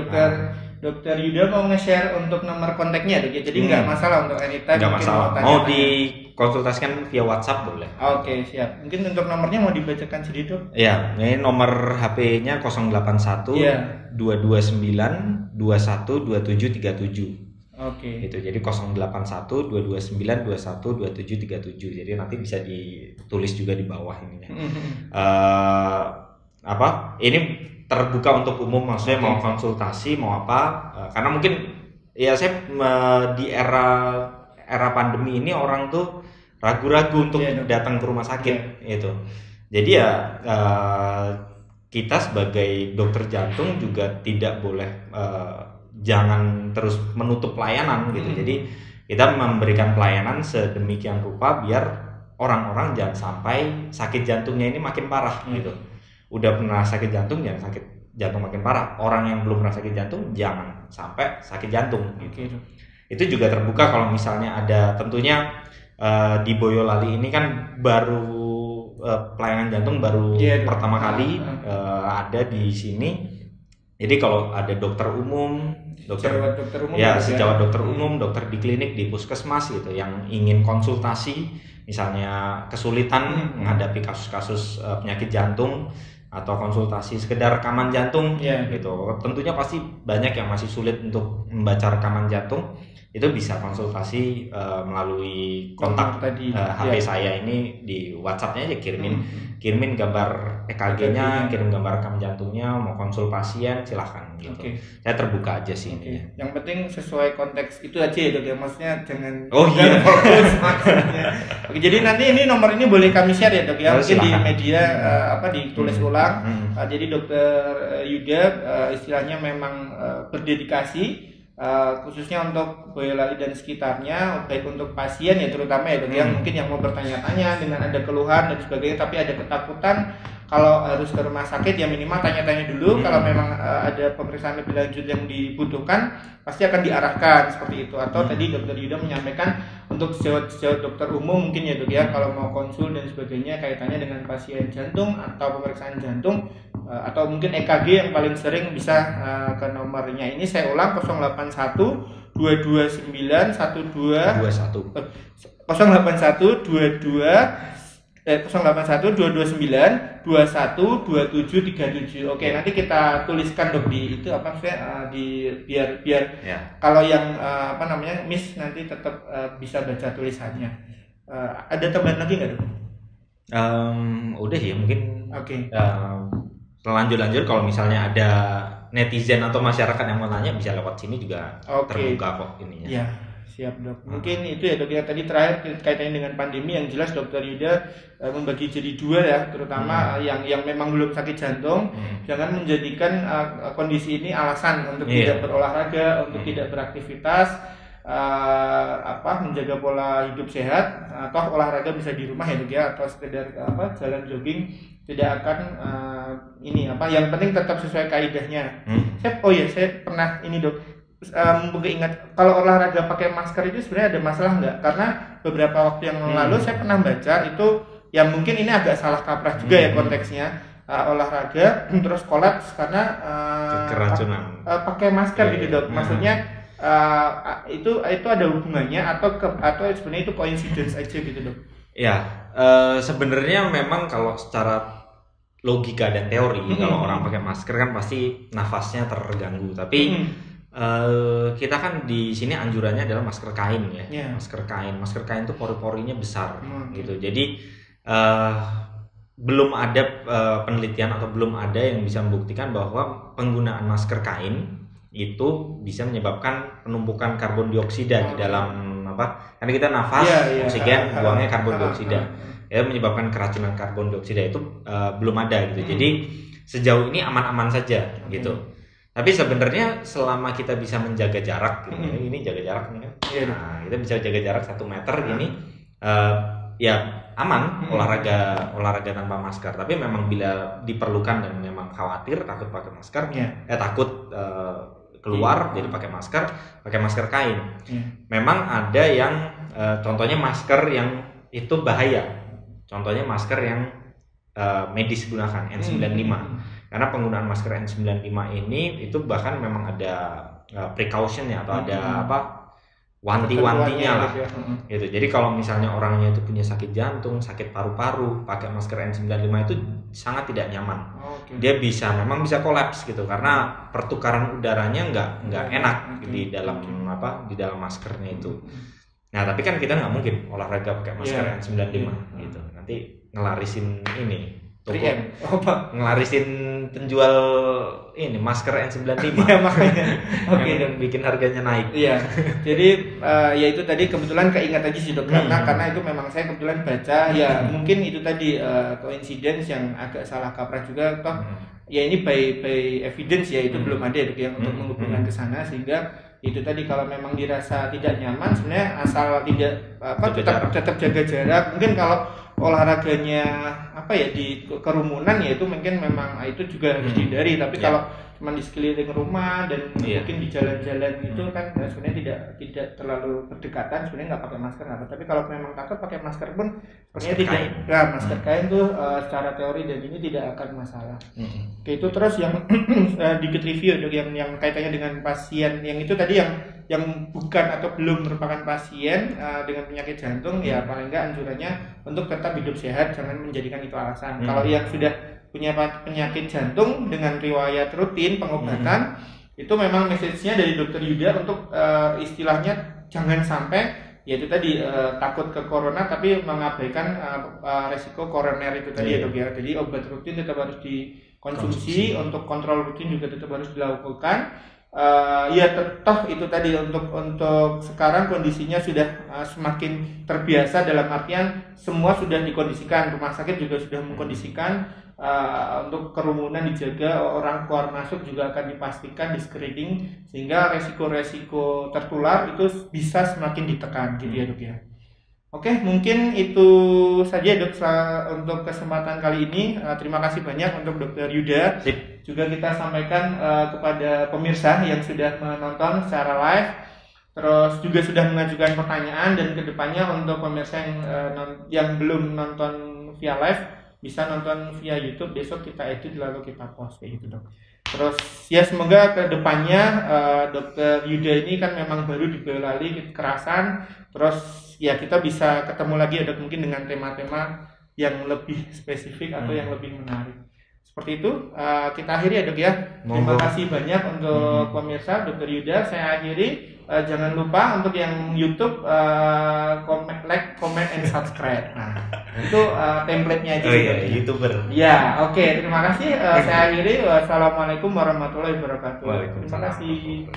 Dokter Yuda mau nge-share untuk nomor kontaknya, dok. Jadi nggak masalah untuk anytime. Nggak masalah. Mau dikonsultasikan via WhatsApp boleh. Siap. Mungkin untuk nomornya mau dibacakan sedikit, dok? Ya, ini nomor HP-nya 081 229 21 27 37. Itu jadi 081 229 21 27 37. Jadi nanti bisa ditulis juga di bawah ininya. Ini terbuka untuk umum, maksudnya mau konsultasi mau apa, karena mungkin ya saya di era pandemi ini orang tuh ragu-ragu untuk datang ke rumah sakit gitu. Jadi ya kita sebagai dokter jantung juga tidak boleh jangan terus menutup pelayanan gitu. Jadi kita memberikan pelayanan sedemikian rupa biar orang-orang jangan sampai sakit jantungnya ini makin parah gitu. Udah pernah sakit jantung, jangan sakit jantung makin parah. Orang yang belum pernah sakit jantung jangan sampai sakit jantung gitu. Itu juga terbuka kalau misalnya ada, tentunya di Boyolali ini kan baru pelayanan jantung baru pertama kali ada di sini. Jadi kalau ada dokter umum, sejawat dokter umum, dokter di klinik, di puskesmas gitu yang ingin konsultasi, misalnya kesulitan menghadapi kasus-kasus penyakit jantung, atau konsultasi sekedar rekaman jantung gitu. Tentunya pasti banyak yang masih sulit untuk membaca rekaman jantung. Itu bisa konsultasi melalui kontak HP saya ini, di WhatsApp-nya aja kirimin gambar EKG-nya, kirim gambar rekam jantungnya, mau konsul pasien silahkan gitu. Saya terbuka aja sih ini. Yang penting sesuai konteks itu aja ya, dok ya, maksudnya jangan fokus maksudnya. Jadi nanti ini nomor ini boleh kami share ya, dok ya, mungkin di media ditulis ulang. Jadi dokter Yuda istilahnya memang berdedikasi khususnya untuk Boyolali dan sekitarnya, baik untuk pasien ya terutama ya, dok yang mungkin yang mau bertanya-tanya dengan ada keluhan dan sebagainya, tapi ada ketakutan kalau harus ke rumah sakit, ya minimal tanya-tanya dulu. Kalau memang ada pemeriksaan lebih lanjut yang dibutuhkan, pasti akan diarahkan seperti itu. Atau tadi dokter Yuda menyampaikan untuk sejauh dokter umum mungkin ya, dok ya, kalau mau konsul dan sebagainya kaitannya dengan pasien jantung atau pemeriksaan jantung atau mungkin EKG yang paling sering, bisa ke nomornya ini. Saya ulang, 081 229 12 081 229 21 27 37. Oke, nanti kita tuliskan, dok, di itu biar kalau yang miss nanti tetap bisa baca tulisannya. Ada tambahan lagi nggak, dok? Udah ya mungkin. Oke. Lanjut kalau misalnya ada netizen atau masyarakat yang mau nanya bisa lewat sini juga terbuka kok ininya. Ya, siap dok. Mungkin itu ya dok ya, tadi terakhir kaitannya dengan pandemi yang jelas Dokter Yuda membagi jadi dua ya, terutama yang memang belum sakit jantung. Jangan menjadikan kondisi ini alasan untuk tidak berolahraga, untuk tidak beraktivitas, menjaga pola hidup sehat, atau olahraga bisa di rumah ya dok ya, atau sekedar jalan jogging, tidak akan yang penting tetap sesuai kaidahnya. Saya pernah ini dok, ingat kalau olahraga pakai masker itu sebenarnya ada masalah nggak? Karena beberapa waktu yang lalu saya pernah baca itu, ya mungkin ini agak salah kaprah juga ya konteksnya, olahraga terus kolaps karena keracunan pakai masker gitu dok. Maksudnya itu ada hubungannya atau sebenarnya itu coincidence aja gitu dok? Ya, sebenarnya memang kalau secara logika dan teori kalau orang pakai masker kan pasti nafasnya terganggu. Tapi kita kan di sini anjurannya adalah masker kain ya. Masker kain itu pori-porinya besar gitu. Jadi belum ada penelitian atau belum ada yang bisa membuktikan bahwa penggunaan masker kain itu bisa menyebabkan penumpukan karbon dioksida di dalam karena kita nafas oksigen, buangnya karbon dioksida, ya menyebabkan keracunan karbon dioksida itu belum ada gitu. Jadi sejauh ini aman-aman saja gitu. Tapi sebenarnya selama kita bisa menjaga jarak, gitu, ini jaga jarak nih kan, kita bisa jaga jarak 1 meter gini, ya aman olahraga tanpa masker. Tapi memang bila diperlukan dan memang khawatir takut pakai masker, takut keluar jadi pakai masker kain. Memang ada yang contohnya masker yang itu bahaya. Contohnya masker yang medis gunakan N95. Karena penggunaan masker N95 ini itu bahkan memang ada precautionnya atau ada wanti-wantinya lah gitu. Jadi kalau misalnya orangnya itu punya sakit jantung, sakit paru-paru, pakai masker N95 itu sangat tidak nyaman. Dia memang bisa kolaps gitu karena pertukaran udaranya nggak enak di dalam maskernya itu. Nah tapi kan kita nggak mungkin olahraga pakai masker N95 gitu. Nanti ngelarisin ini. Ngelarisin penjual ini masker N95 ya makanya dan bikin harganya naik. Iya. Jadi ya itu tadi kebetulan keingat aja sih dok, karena itu memang saya kebetulan baca ya mungkin itu tadi coincidence yang agak salah kaprah juga toh. Ya ini by evidence ya itu belum ada dok yang untuk menghubungkan ke sana, sehingga itu tadi kalau memang dirasa tidak nyaman sebenarnya asal tidak tetap jaga jarak. Mungkin kalau olahraganya di kerumunan ya itu mungkin memang itu juga harus dihindari. Tapi kalau cuma di sekeliling rumah dan mungkin di jalan-jalan itu kan sebenarnya tidak terlalu berdekatan, sebenarnya nggak pakai masker apa. Tapi kalau memang takut pakai masker pun sebenarnya masker kain tuh secara teori dan ini tidak akan masalah. Oke, itu terus yang dikit review dok yang kaitannya dengan pasien yang itu tadi yang bukan atau belum merupakan pasien dengan penyakit jantung, ya paling enggak anjurannya untuk tetap hidup sehat, jangan menjadikan itu alasan. Kalau yang sudah punya penyakit jantung dengan riwayat rutin pengobatan, itu memang message-nya dari Dokter Yuda untuk istilahnya jangan sampai yaitu tadi takut ke corona tapi mengabaikan resiko koroner itu tadi ya dok ya. Jadi obat rutin tetap harus dikonsumsi, untuk kontrol rutin juga tetap harus dilakukan. Toh itu tadi untuk sekarang kondisinya sudah semakin terbiasa, dalam artian semua sudah dikondisikan, rumah sakit juga sudah mengkondisikan untuk kerumunan dijaga, orang keluar masuk juga akan dipastikan di screening sehingga resiko-resiko tertular itu bisa semakin ditekan gitu ya dok ya. Oke, mungkin itu saja dok untuk kesempatan kali ini. Terima kasih banyak untuk Dokter Yuda. Juga kita sampaikan kepada pemirsa yang sudah menonton secara live, terus juga sudah mengajukan pertanyaan, dan kedepannya untuk pemirsa yang belum nonton via live bisa nonton via YouTube. Besok kita edit lalu kita post kayak gitu dok. Terus ya semoga kedepannya Dokter Yuda ini kan memang baru di Boyolali kekerasan, terus ya kita bisa ketemu lagi ya dok, mungkin dengan tema-tema yang lebih spesifik atau yang lebih menarik. Seperti itu kita akhiri ya dok ya. Terima kasih banyak untuk pemirsa Dokter Yuda. Saya akhiri. Jangan lupa untuk yang YouTube like, comment, and subscribe. Nah. Itu template-nya aja. Oh iya, YouTuber. Ya, oke. Terima kasih. Saya akhiri. Wassalamualaikum warahmatullahi wabarakatuh. Waalaikumsalam. Terima kasih.